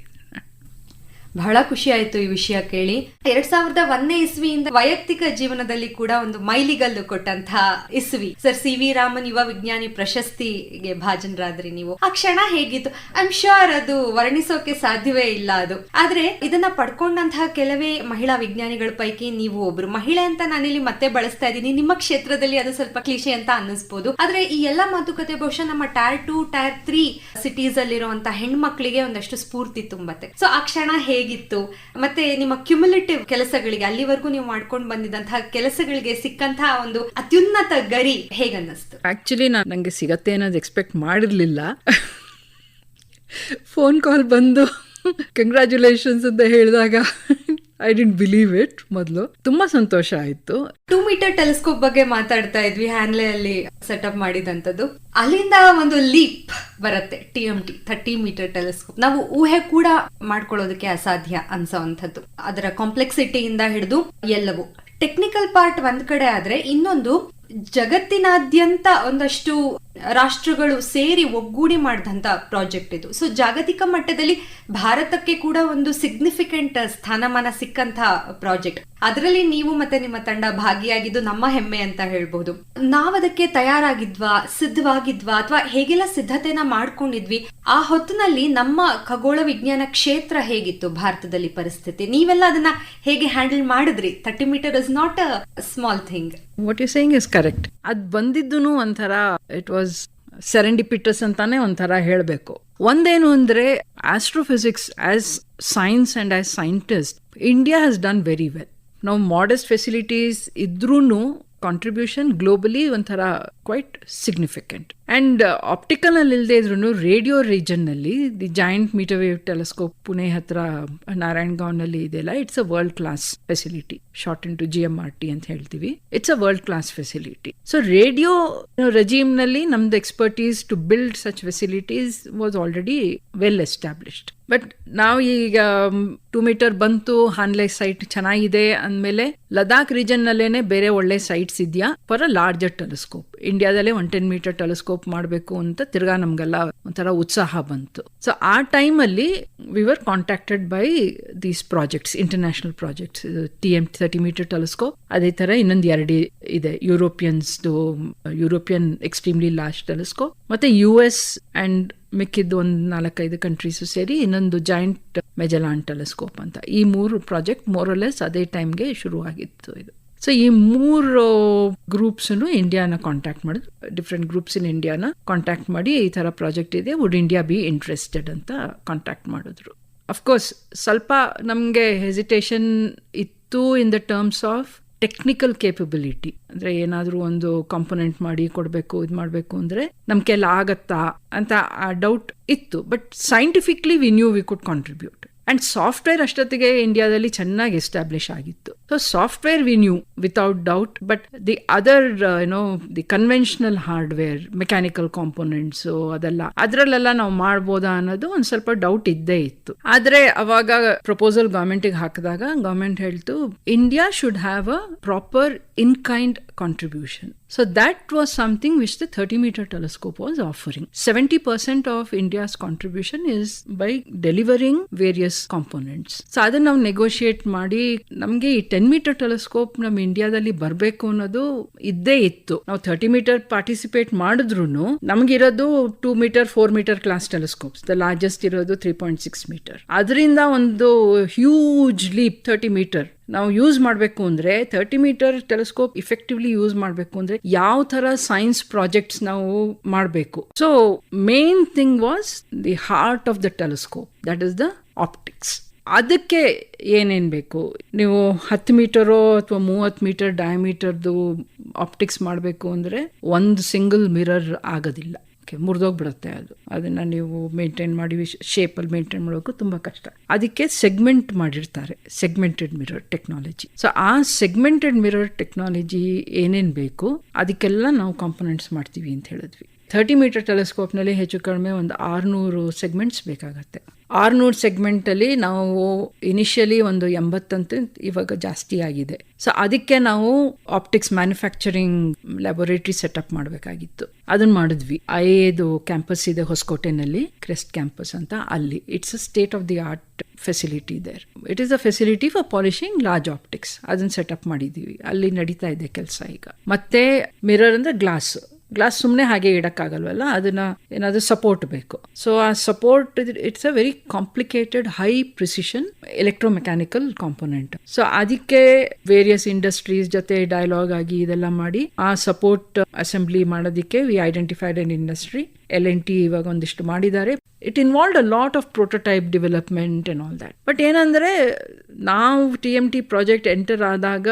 [SPEAKER 1] ಬಹಳ ಖುಷಿ ಆಯ್ತು ಈ ವಿಷಯ ಕೇಳಿ. 2001ನೇ ಇಸ್ವಿಯಿಂದ ವೈಯಕ್ತಿಕ ಜೀವನದಲ್ಲಿ ಕೂಡ ಒಂದು ಮೈಲಿಗಲ್ಲು ಕೊಟ್ಟಂತಹ ಇಸ್ವಿ. ಸರ್ ಸಿ ವಿ ರಾಮನ್ ಯುವ ವಿಜ್ಞಾನಿ ಪ್ರಶಸ್ತಿಗೆ ಭಾಜನರಾದ್ರಿ ನೀವು. ಆ ಕ್ಷಣ ಹೇಗಿತ್ತು? ಐ ಆಮ್ ಶ್ಯೂರ್ ಅದು ವರ್ಣಿಸೋಕೆ ಸಾಧ್ಯವೇ ಇಲ್ಲ ಅದು. ಆದ್ರೆ ಇದನ್ನ ಪಡ್ಕೊಂಡಂತಹ ಕೆಲವೇ ಮಹಿಳಾ ವಿಜ್ಞಾನಿಗಳ ಪೈಕಿ ನೀವು ಒಬ್ರು. ಮಹಿಳೆ ಅಂತ ನಾನಿಲ್ಲಿ ಮತ್ತೆ ಬಳಸ್ತಾ ಇದ್ದೀನಿ, ನಿಮ್ಮ ಕ್ಷೇತ್ರದಲ್ಲಿ ಅದು ಸ್ವಲ್ಪ ಕ್ಲಿಷೆ ಅಂತ ಅನ್ನಿಸ್ಬೋದು. ಆದ್ರೆ ಈ ಎಲ್ಲಾ ಮಾತುಕತೆ ಬಹುಶಃ ನಮ್ಮ Tier 2, Tier 3 ಸಿಟೀಸ್ ಅಲ್ಲಿರುವಂತಹ ಹೆಣ್ಮಕ್ಳಿಗೆ ಒಂದಷ್ಟು ಸ್ಫೂರ್ತಿ ತುಂಬತ್ತೆ. ಸೊ ಆ ಕ್ಷಣ ಹೇಗಿತ್ತು? ಮತ್ತೆ ನಿಮ್ಮ ಕ್ಯುಮುಲೇಟಿವ್ ಕೆಲಸಗಳಿಗೆ, ಅಲ್ಲಿವರೆಗೂ ನೀವು ಮಾಡ್ಕೊಂಡು ಬಂದಿದ್ದಂತಹ ಕೆಲಸಗಳಿಗೆ ಸಿಕ್ಕಂತಹ ಒಂದು ಅತ್ಯುನ್ನತ ಗರಿ ಹೇಗನ್ನಿಸ್ತು?
[SPEAKER 2] ಆಕ್ಚುಲಿ ನನಗೆ ಸಿಗತ್ತೆ ಅನ್ನೋದು ಎಕ್ಸ್ಪೆಕ್ಟ್ ಮಾಡಿರ್ಲಿಲ್ಲ. ಫೋನ್ ಕಾಲ್ ಬಂದು ಕಂಗ್ರ್ಯಾಚುಲೇಷನ್ಸ್ ಅಂತ ಹೇಳಿದಾಗ ಐ ಡಿಂಟ್ ಬಿಲೀವ್ ಇಟ್. ಮೊದಲು ತುಂಬಾ ಸಂತೋಷ ಆಯ್ತು.
[SPEAKER 1] 2 ಮೀಟರ್ ಟೆಲಿಸ್ಕೋಪ್ ಬಗ್ಗೆ ಮಾತಾಡ್ತಾ ಇದ್ವಿ, ಹ್ಯಾನ್ಲೆ ಅಲ್ಲಿ ಸೆಟಪ್ ಮಾಡಿದಂಥದ್ದು. ಅಲ್ಲಿಂದ ಒಂದು ಲೀಪ್ ಬರುತ್ತೆ, TMT 30 ಮೀಟರ್ ಟೆಲಿಸ್ಕೋಪ್. ನಾವು ಊಹೆ ಕೂಡ ಮಾಡ್ಕೊಳ್ಳೋದಕ್ಕೆ ಅಸಾಧ್ಯ ಅನ್ಸೋವಂಥದ್ದು. ಅದರ ಕಾಂಪ್ಲೆಕ್ಸಿಟಿಯಿಂದ ಹಿಡಿದು ಎಲ್ಲವೂ. ಟೆಕ್ನಿಕಲ್ ಪಾರ್ಟ್ ಒಂದ್ ಕಡೆ ಆದ್ರೆ, ಇನ್ನೊಂದು ಜಗತ್ತಿನಾದ್ಯಂತ ಒಂದಷ್ಟು ರಾಷ್ಟ್ರಗಳು ಸೇರಿ ಒಗ್ಗೂಡಿ ಮಾಡಿದಂತ ಪ್ರಾಜೆಕ್ಟ್ ಇದು. ಸೊ ಜಾಗತಿಕ ಮಟ್ಟದಲ್ಲಿ ಭಾರತಕ್ಕೆ ಕೂಡ ಒಂದು ಸಿಗ್ನಿಫಿಕೆಂಟ್ ಸ್ಥಾನಮಾನ ಸಿಕ್ಕಂತ ಪ್ರಾಜೆಕ್ಟ್. ಅದರಲ್ಲಿ ನೀವು ಮತ್ತೆ ನಿಮ್ಮ ತಂಡ ಭಾಗಿಯಾಗಿದ್ದು ನಮ್ಮ ಹೆಮ್ಮೆ ಅಂತ ಹೇಳ್ಬಹುದು. ನಾವದಕ್ಕೆ ತಯಾರಾಗಿದ್ವಾ, ಸಿದ್ಧವಾಗಿದ್ವಾ, ಅಥವಾ ಹೇಗೆಲ್ಲ ಸಿದ್ಧತೆನ ಮಾಡ್ಕೊಂಡಿದ್ವಿ? ಆ ಹೊತ್ತಿನಲ್ಲಿ ನಮ್ಮ ಖಗೋಳ ವಿಜ್ಞಾನ ಕ್ಷೇತ್ರ ಹೇಗಿತ್ತು ಭಾರತದಲ್ಲಿ ಪರಿಸ್ಥಿತಿ? ನೀವೆಲ್ಲ ಅದನ್ನ ಹೇಗೆ ಹ್ಯಾಂಡಲ್ ಮಾಡಿದ್ರಿ? 30 metre is not a small thing.
[SPEAKER 2] What you saying is correct. ಅದು ಬಂದಿದ್ದು ಒಂಥರ ಇಟ್ ವಾಸ್ ಸೆರೆಂಡಿಪಿಟಸ್ ಅಂತಾನೆ ಒಂಥರ ಹೇಳಬೇಕು. ಒಂದೇನು ಅಂದ್ರೆ, astrophysics as science and as scientist India has done very well. ನಾವು ಮಾಡೆಸ್ಟ್ ಫೆಸಿಲಿಟೀಸ್ ಇದ್ರೂ ಕಾಂಟ್ರಿಬ್ಯೂಷನ್ ಗ್ಲೋಬಲಿ ಒಂಥರ ಕ್ವೈಟ್ ಸಿಗ್ನಿಫಿಕೆಂಟ್. ಅಂಡ್ ಆಪ್ಟಿಕಲ್ ಅಲ್ಲಿ ಇಲ್ಲದೆ ಇದ್ರೂ ರೇಡಿಯೋ ರೀಜನ್ ನಲ್ಲಿ the giant metre wave telescope Pune ಹತ್ರ ನಾರಾಯಣಗಾಂವ್ ನಲ್ಲಿ ಇದೆಯಲ್ಲ, it's a world class facility. Short in to GMRT ಅಂತ ಹೇಳ್ತೀವಿ. It's a world class facility. So radio regime ನಲ್ಲಿ ನಮ್ದು expertise to build such facilities was already well established. But ನಾವು ಈಗ 2 metre ಬಂತು, ಹಾನ್ಲೆ ಸೈಟ್ ಚೆನ್ನಾಗಿದೆ ಅಂದಮೇಲೆ ಲದಾಖ್ ರೀಜನ್ ನಲ್ಲೇನೆ ಬೇರೆ ಒಳ್ಳೆ ಸೈಟ್ಸ್ ಇದೆಯಾ ಫಾರ್ ಅ ಲಾರ್ಜರ್ ಟೆಲಿಸ್ಕೋಪ್. ಇಂಡಿಯಾದಲ್ಲೇ 10 ಮೀಟರ್ ಟೆಲಿಸ್ಕೋಪ್ ಮಾಡಬೇಕು ಅಂತ ತಿರ್ಗಾ ನಮ್ಗೆಲ್ಲ ಒಂಥರ ಉತ್ಸಾಹ ಬಂತು. ಸೊ ಆ ಟೈಮಲ್ಲಿ we were contacted by these projects, international projects. TM 30 metre telescope, ಅದೇ ತರ ಇನ್ನೊಂದು 2 ಇದೆ, ಯುರೋಪಿಯನ್ ಎಕ್ಸ್ಟ್ರೀಮ್ಲಿ ಲಾರ್ಜ್ ಟೆಲಿಸ್ಕೋಪ್, ಮತ್ತೆ US ಅಂಡ್ ಮಿಕ್ಕಿದ್ದು ಒಂದು 4-5 ಕಂಟ್ರೀಸು ಸೇರಿ ಇನ್ನೊಂದು ಜಾಯಿಂಟ್ ಮೆಜೆಲಾನ್ ಟೆಲಿಸ್ಕೋಪ್ ಅಂತ. ಈ 3 ಪ್ರಾಜೆಕ್ಟ್ ಮೋರಲೆಸ್ ಅದೇ ಟೈಮ್ಗೆ ಶುರು ಆಗಿತ್ತು ಇದು. ಸೊ ಈ 3 ಗ್ರೂಪ್ಸನ್ನು ಇಂಡಿಯಾನ ಕಾಂಟ್ಯಾಕ್ಟ್ ಮಾಡಿದ್ರು. ಡಿಫ್ರೆಂಟ್ ಗ್ರೂಪ್ಸ್ ಇನ್ ಇಂಡಿಯಾನ ಕಾಂಟ್ಯಾಕ್ಟ್ ಮಾಡಿ ಈ ಥರ ಪ್ರಾಜೆಕ್ಟ್ ಇದೆ, ವುಡ್ ಇಂಡಿಯಾ ಬಿ ಇಂಟ್ರೆಸ್ಟೆಡ್ ಅಂತ ಕಾಂಟ್ಯಾಕ್ಟ್ ಮಾಡಿದ್ರು. ಅಫ್ಕೋರ್ಸ್ ಸ್ವಲ್ಪ ನಮಗೆ ಹೆಸಿಟೇಷನ್ ಇತ್ತು in the terms of technical capability. ಅಂದ್ರೆ ಏನಾದರೂ ಒಂದು ಕಾಂಪೊನೆಂಟ್ ಮಾಡಿ ಕೊಡಬೇಕು, ಇದು ಮಾಡಬೇಕು ಅಂದ್ರೆ ನಮ್ ಕೈಲಿ ಆಗತ್ತಾ ಅಂತ ಆ ಡೌಟ್ ಇತ್ತು. But scientifically we knew we could contribute. And software ಅಷ್ಟೊತ್ತಿಗೆ ಇಂಡಿಯಾದಲ್ಲಿ ಚೆನ್ನಾಗಿ ಎಸ್ಟಾಬ್ಲಿಷ್ ಆಗಿತ್ತು. So software we knew without doubt, but the other the conventional hardware, mechanical components ಅದರಲ್ಲೆಲ್ಲ ನಾವು ಮಾಡ್ಬೋದಾ ಅನ್ನೋದು ಒಂದ್ ಸ್ವಲ್ಪ ಡೌಟ್ ಇದ್ದೇ ಇತ್ತು. ಆದ್ರೆ ಅವಾಗ ಪ್ರಪೋಸಲ್ ಗವರ್ಮೆಂಟಿಗೆ ಹಾಕಿದಾಗ ಗವರ್ಮೆಂಟ್ ಹೇಳ್ತು, India should have a proper in kind contribution. So that was something which the 30 meter telescope was offering. 70% of India's contribution is by delivering various components. So ಅದನ್ನ ನಾವು ನೆಗೋಷಿಯೇಟ್ ಮಾಡಿ ನಮಗೆ ಈ 10 ಮೀಟರ್ ಟೆಲಿಸ್ಕೋಪ್ ನಮ್ಮ ಇಂಡಿಯಾದಲ್ಲಿ ಬರಬೇಕು ಅನ್ನೋದು ಇದ್ದೇ ಇತ್ತು. ನಾವು 30 ಮೀಟರ್ ಪಾರ್ಟಿಸಿಪೇಟ್ ಮಾಡಿದ್ರು ನಮಗಿರೋದು 2 metre 4 metre class telescopes, the largest ಇರೋದು 3.6 ಮೀಟರ್. ಅದರಿಂದ ಒಂದು ಹ್ಯೂಜ್ ಲೀಪ್ 30 ಮೀಟರ್ ನಾವು ಯೂಸ್ ಮಾಡಬೇಕು ಅಂದ್ರೆ 30 ಮೀಟರ್ ಟೆಲಿಸ್ಕೋಪ್ ಇಫೆಕ್ಟಿವ್ಲಿ ಯೂಸ್ ಮಾಡಬೇಕು ಅಂದ್ರೆ ಯಾವ ತರ ಸೈನ್ಸ್ ಪ್ರಾಜೆಕ್ಟ್ಸ್ ನಾವು ಮಾಡಬೇಕು. So main thing was the heart of the telescope, that is the optics. ಅದಕ್ಕೆ ಏನೇನು ಬೇಕು, ನೀವು 10 ಮೀಟರೋ ಅಥವಾ 30 ಮೀಟರ್ ಡಯಾಮೀಟರ್ದು ಆಪ್ಟಿಕ್ಸ್ ಮಾಡಬೇಕು ಅಂದರೆ ಒಂದು ಸಿಂಗಲ್ ಮಿರರ್ ಆಗೋದಿಲ್ಲ, ಮುರಿದೋಗ್ಬಿಡುತ್ತೆ. ಅದನ್ನು ನೀವು ಮೇಂಟೈನ್ ಮಾಡಿ ಶೇಪಲ್ಲಿ ಮೇಂಟೈನ್ ಮಾಡೋಕ್ಕೂ ತುಂಬ ಕಷ್ಟ. ಅದಕ್ಕೆ ಸೆಗ್ಮೆಂಟ್ ಮಾಡಿರ್ತಾರೆ, ಸೆಗ್ಮೆಂಟೆಡ್ ಮಿರರ್ ಟೆಕ್ನಾಲಜಿ. ಸೊ ಆ ಸೆಗ್ಮೆಂಟೆಡ್ ಮಿರರ್ ಟೆಕ್ನಾಲಜಿ ಏನೇನು ಬೇಕು ಅದಕ್ಕೆಲ್ಲ ನಾವು ಕಾಂಪೊನೆಂಟ್ಸ್ ಮಾಡ್ತೀವಿ ಅಂತ ಹೇಳಿದ್ವಿ. 30 ಮೀಟರ್ ಟೆಲಿಸ್ಕೋಪ್ನಲ್ಲಿ ಹೆಚ್ಚು ಕಡಿಮೆ ಒಂದು 600 ಸೆಗ್ಮೆಂಟ್ಸ್ ಬೇಕಾಗತ್ತೆ. 600 ಸೆಗ್ಮೆಂಟಲ್ಲಿ ನಾವು ಇನಿಷಿಯಲಿ ಒಂದು 80 ಅಂತ ಇವಾಗ ಜಾಸ್ತಿ ಆಗಿದೆ. ಸೊ ಅದಕ್ಕೆ ನಾವು ಆಪ್ಟಿಕ್ಸ್ ಮ್ಯಾನುಫ್ಯಾಕ್ಚರಿಂಗ್ ಲ್ಯಾಬೊರೇಟರಿ ಸೆಟಪ್ ಮಾಡಬೇಕಾಗಿತ್ತು. ಅದನ್ನ ಮಾಡಿದ್ವಿ. ಐದು ಕ್ಯಾಂಪಸ್ ಇದೆ ಹೊಸಕೋಟೆನಲ್ಲಿ, ಕ್ರೆಸ್ಟ್ ಕ್ಯಾಂಪಸ್ ಅಂತ. ಅಲ್ಲಿ it's a state of the art facility there. It is a facility for polishing large optics. ಅದನ್ನ ಸೆಟಪ್ ಮಾಡಿದ್ದೀವಿ. ಅಲ್ಲಿ ನಡೀತಾ ಇದೆ ಕೆಲಸ ಈಗ. ಮತ್ತೆ ಮಿರರ್ ಅಂದ್ರೆ ಗ್ಲಾಸ್ ಸುಮ್ಮನೆ ಹಾಗೆ ಇಡಕ್ಕಾಗಲ್ವಲ್ಲ, ಅದನ್ನ ಏನಾದರೂ ಸಪೋರ್ಟ್ ಬೇಕು. ಸೊ ಆ support it's a very complicated high precision electromechanical component. So ಅದಕ್ಕೆ ವೇರಿಯಸ್ ಇಂಡಸ್ಟ್ರೀಸ್ ಜೊತೆ ಡೈಲಾಗ್ ಆಗಿ ಇದೆಲ್ಲ ಮಾಡಿ ಆ ಸಪೋರ್ಟ್ ಅಸೆಂಬ್ಲಿ ಮಾಡೋದಕ್ಕೆ we identified an industry. L&T ಇವಾಗ ಒಂದಿಷ್ಟು ಮಾಡಿದ್ದಾರೆ. It involved a lot of prototype development and all that. But ಏನಂದರೆ ನಾವು TMT ಪ್ರಾಜೆಕ್ಟ್ ಎಂಟರ್ ಆದಾಗ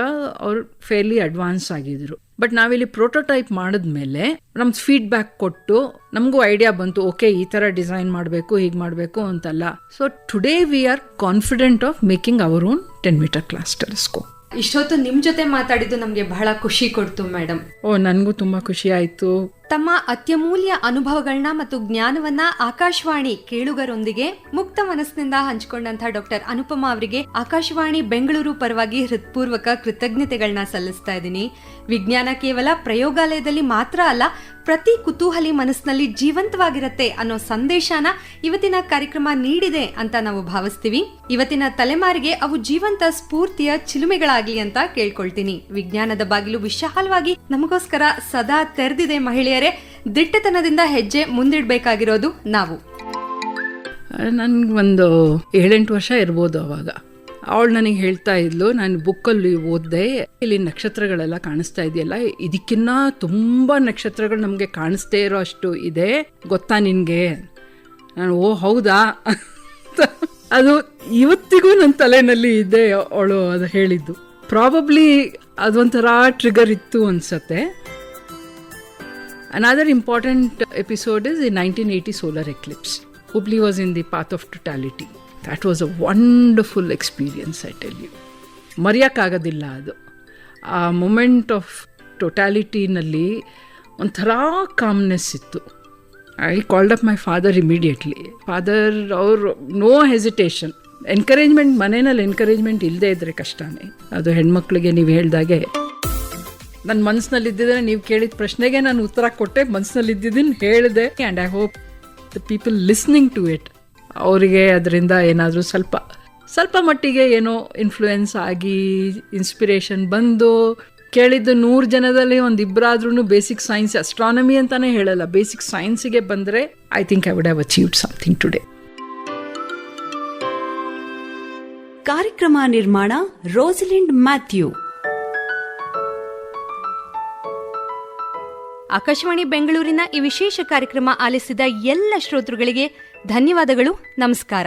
[SPEAKER 2] ಅವ್ರು ಫೇರ್ಲಿ ಅಡ್ವಾನ್ಸ್ ಆಗಿದ್ರು. ಬಟ್ ನಾವಿಲ್ಲಿ ಪ್ರೋಟೋಟೈಪ್ ಮಾಡಿದ್ಮೇಲೆ ನಮ್ದು ಫೀಡ್ಬ್ಯಾಕ್ ಕೊಟ್ಟು ನಮಗೂ ಐಡಿಯಾ ಬಂತು, ಓಕೆ ಈ ಥರ ಡಿಸೈನ್ ಮಾಡಬೇಕು, ಹೀಗೆ ಮಾಡಬೇಕು ಅಂತಲ್ಲ. So today we are confident of making our own 10 metre class telescope.
[SPEAKER 1] ಇಷ್ಟೊತ್ತು ನಿಮ್ ಜೊತೆ ಮಾತಾಡಿದ್ದು ನಮ್ಗೆ ಬಹಳ ಖುಷಿ ಕೊಡ್ತು ಮೇಡಮ್.
[SPEAKER 2] ನನಗೂ ತುಂಬಾ ಖುಷಿ ಆಯ್ತು.
[SPEAKER 1] ತಮ್ಮ ಅತ್ಯಮೂಲ್ಯ ಅನುಭವಗಳನ್ನ ಮತ್ತು ಜ್ಞಾನವನ್ನ ಆಕಾಶವಾಣಿ ಕೇಳುಗರೊಂದಿಗೆ ಮುಕ್ತ ಮನಸ್ಸಿನಿಂದ ಹಂಚಿಕೊಂಡಂತಹ ಡಾಕ್ಟರ್ ಅನುಪಮಾ ಅವರಿಗೆ ಆಕಾಶವಾಣಿ ಬೆಂಗಳೂರು ಪರವಾಗಿ ಹೃತ್ಪೂರ್ವಕ ಕೃತಜ್ಞತೆಗಳನ್ನ ಸಲ್ಲಿಸ್ತಾ ಇದ್ದೀನಿ. ವಿಜ್ಞಾನ ಕೇವಲ ಪ್ರಯೋಗಾಲಯದಲ್ಲಿ ಮಾತ್ರ ಅಲ್ಲ, ಪ್ರತಿ ಕುತೂಹಲಿ ಮನಸ್ಸಿನಲ್ಲಿ ಜೀವಂತವಾಗಿರತ್ತೆ ಅನ್ನೋ ಸಂದೇಶನ ಇವತ್ತಿನ ಕಾರ್ಯಕ್ರಮ ನೀಡಿದೆ ಅಂತ ನಾವು ಭಾವಿಸ್ತೀವಿ. ಇವತ್ತಿನ ತಲೆಮಾರಿಗೆ ಅವು ಜೀವಂತ ಸ್ಫೂರ್ತಿಯ ಚಿಲುಮೆಗಳಾಗ್ಲಿ ಅಂತ ಕೇಳ್ಕೊಳ್ತೀನಿ. ವಿಜ್ಞಾನದ ಬಾಗಿಲು ವಿಶಾಲವಾಗಿ ನಮಗೋಸ್ಕರ ಸದಾ ತೆರೆದಿದೆ. ಮಹಿಳೆಯರೇ, ದಿಟ್ಟತನದಿಂದ ಹೆಜ್ಜೆ ಮುಂದಿಡ್ಬೇಕಾಗಿರೋದು ನಾವು.
[SPEAKER 2] ನನ್ಗೊಂದು 7-8 ವರ್ಷ ಇರ್ಬೋದು ಅವಾಗ. ಅವಳು ನನಗೆ ಹೇಳ್ತಾ ಇದ್ಲು, ನಾನು ಬುಕ್ಕಲ್ಲಿ ಓದಿದೆ, ಇಲ್ಲಿ ನಕ್ಷತ್ರಗಳೆಲ್ಲ ಕಾಣಿಸ್ತಾ ಇದೆಯಲ್ಲ, ಇದಕ್ಕಿನ್ನ ತುಂಬ ನಕ್ಷತ್ರಗಳು ನಮಗೆ ಕಾಣಿಸ್ತೇ ಇರೋ ಅಷ್ಟು ಇದೆ, ಗೊತ್ತಾ ನಿನಗೆ? ನಾನು ಓ ಹೌದಾ ಅದು ಇವತ್ತಿಗೂ ನನ್ನ ತಲೆನಲ್ಲಿ ಇದೆ ಅವಳು ಅದು ಹೇಳಿದ್ದು. ಪ್ರಾಬಬ್ಲಿ ಅದೊಂಥರ ಟ್ರಿಗರ್ ಇತ್ತು ಅನ್ಸತ್ತೆ. Another important episode is the 1980 solar eclipse. Hubli was in the path of totality. That was a wonderful experience, I tell you. ಮರೆಯೋಕ್ಕಾಗೋದಿಲ್ಲ ಅದು. ಆ ಮೊಮೆಂಟ್ ಆಫ್ ಟೊಟ್ಯಾಲಿಟಿನಲ್ಲಿ ಒಂಥರ ಕಾಮ್ನೆಸ್ ಇತ್ತು. I called up my father immediately. Father ಅವರು no hesitation. Encouragement, ಮನೆಯಲ್ಲಿ encouragement ಇಲ್ಲದೆ ಇದ್ರೆ ಕಷ್ಟನೇ. ಅದು ಹೆಣ್ಮಕ್ಳಿಗೆ ನೀವು ಹೇಳ್ದಾಗೆ ನನ್ನ ಮನಸ್ಸಿನಲ್ಲಿ ಇದ್ದಿದ್ರೆ, ನೀವು ಕೇಳಿದ ಪ್ರಶ್ನೆಗೆ ನಾನು ಉತ್ತರ ಕೊಟ್ಟೆ, ಮನಸ್ಸಿನಲ್ಲಿ ಇದ್ದಿದ್ದನ್ನು ಹೇಳಿದೆ. And I hope the people listening to it ಅವರಿಗೆ ಅದರಿಂದ ಏನಾದರೂ ಸ್ವಲ್ಪ ಮಟ್ಟಿಗೆ ಏನೋ ಇನ್ಫ್ಲೂಯೆನ್ಸ್ ಆಗಿ ಇನ್ಸ್ಪಿರೇಷನ್ ಬಂದು, ಕೇಳಿದ್ದು 100 ಜನದಲ್ಲಿ ಒಂದು ಇಬ್ಬರಾದ್ರೂ ಬೇಸಿಕ್ ಸೈನ್ಸ್, ಅಸ್ಟ್ರಾನಮಿ ಅಂತಾನೆ ಹೇಳಲ್ಲ, ಬೇಸಿಕ್ ಸೈನ್ಸಿಗೆ ಬಂದರೆ I think I would have achieved something today.
[SPEAKER 5] ಕಾರ್ಯಕ್ರಮ ನಿರ್ಮಾಣ ರೋಸಲಿಂಡ್ ಮ್ಯಾಥ್ಯೂ.
[SPEAKER 1] ಆಕಾಶವಾಣಿ ಬೆಂಗಳೂರಿನ ಈ ವಿಶೇಷ ಕಾರ್ಯಕ್ರಮ ಆಲಿಸಿದ ಎಲ್ಲ ಶ್ರೋತೃಗಳಿಗೆ ಧನ್ಯವಾದಗಳು. ನಮಸ್ಕಾರ.